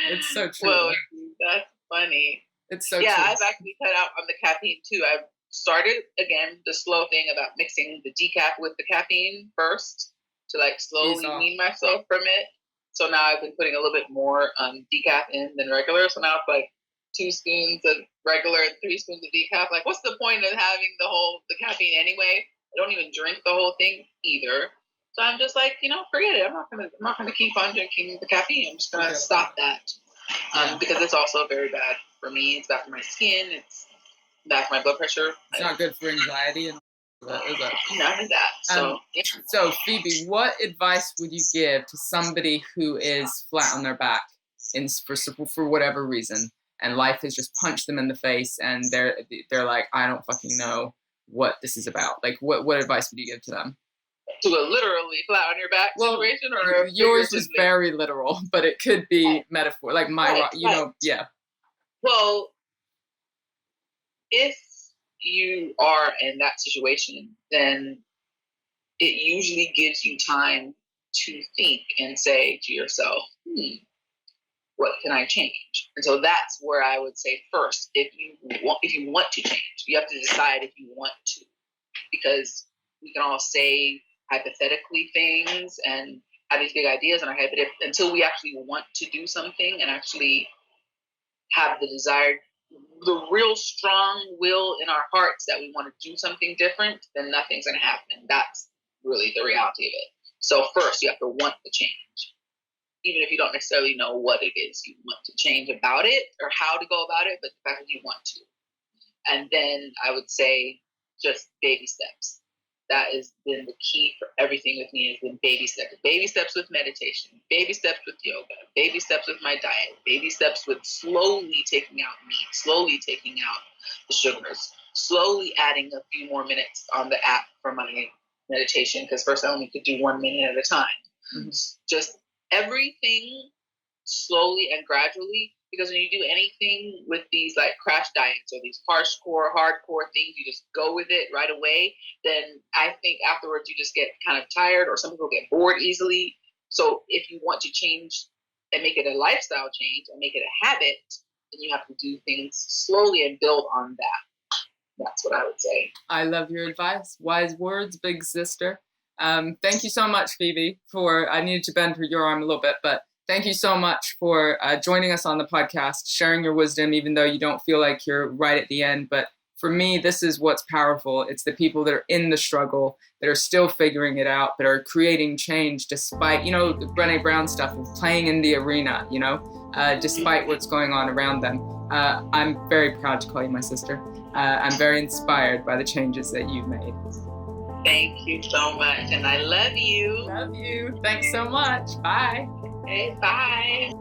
it's so true. Well, that's funny. It's so true. I've actually cut out on the caffeine too. I've started again the slow thing about mixing the decaf with the caffeine first to like slowly wean myself from it. So now I've been putting a little bit more decaf in than regular. So now it's like 2 spoons of regular and 3 spoons of decaf. Like, what's the point of having the caffeine anyway? I don't even drink the whole thing either. So I'm just like, forget it. I'm not gonna keep on drinking the caffeine. I'm just gonna stop that because it's also very bad for me. It's bad for my skin. It's bad for my blood pressure. It's not good for anxiety and none of that. So Phoebe, what advice would you give to somebody who is flat on their back for whatever reason? And life has just punched them in the face, and they're like, I don't fucking know what this is about. Like, what advice would you give to them? To a literally flat on your back situation, or yours was very literal, but it could be metaphor, like yeah. Well, if you are in that situation, then it usually gives you time to think and say to yourself, what can I change? And so that's where I would say first, if you want to change, you have to decide if you want to, because we can all say hypothetically things and have these big ideas in our head, but until we actually want to do something and actually have the real strong will in our hearts that we want to do something different, then nothing's going to happen. That's really the reality of it. So first, you have to want the change. Even if you don't necessarily know what it is you want to change about it or how to go about it, but the fact that you want to. And then I would say just baby steps. That has been the key for everything with me, has been baby steps. Baby steps with meditation, baby steps with yoga, baby steps with my diet, baby steps with slowly taking out meat, slowly taking out the sugars, slowly adding a few more minutes on the app for my meditation, because first I only could do 1 minute at a time. Mm-hmm. Just everything slowly and gradually, because when you do anything with these like crash diets or these hardcore things, you just go with it right away, then I think afterwards you just get kind of tired, or some people get bored easily. So if you want to change and make it a lifestyle change and make it a habit, then you have to do things slowly and build on that. That's what I would say. I love your advice. Wise words, big sister. Thank you so much, Phoebe, I needed to bend your arm a little bit, but thank you so much for joining us on the podcast, sharing your wisdom, even though you don't feel like you're right at the end. But for me, this is what's powerful. It's the people that are in the struggle, that are still figuring it out, that are creating change despite, the Brené Brown stuff of playing in the arena, despite what's going on around them. I'm very proud to call you my sister. I'm very inspired by the changes that you've made. Thank you so much, and I love you. Love you. Thanks so much. Bye. Okay, bye.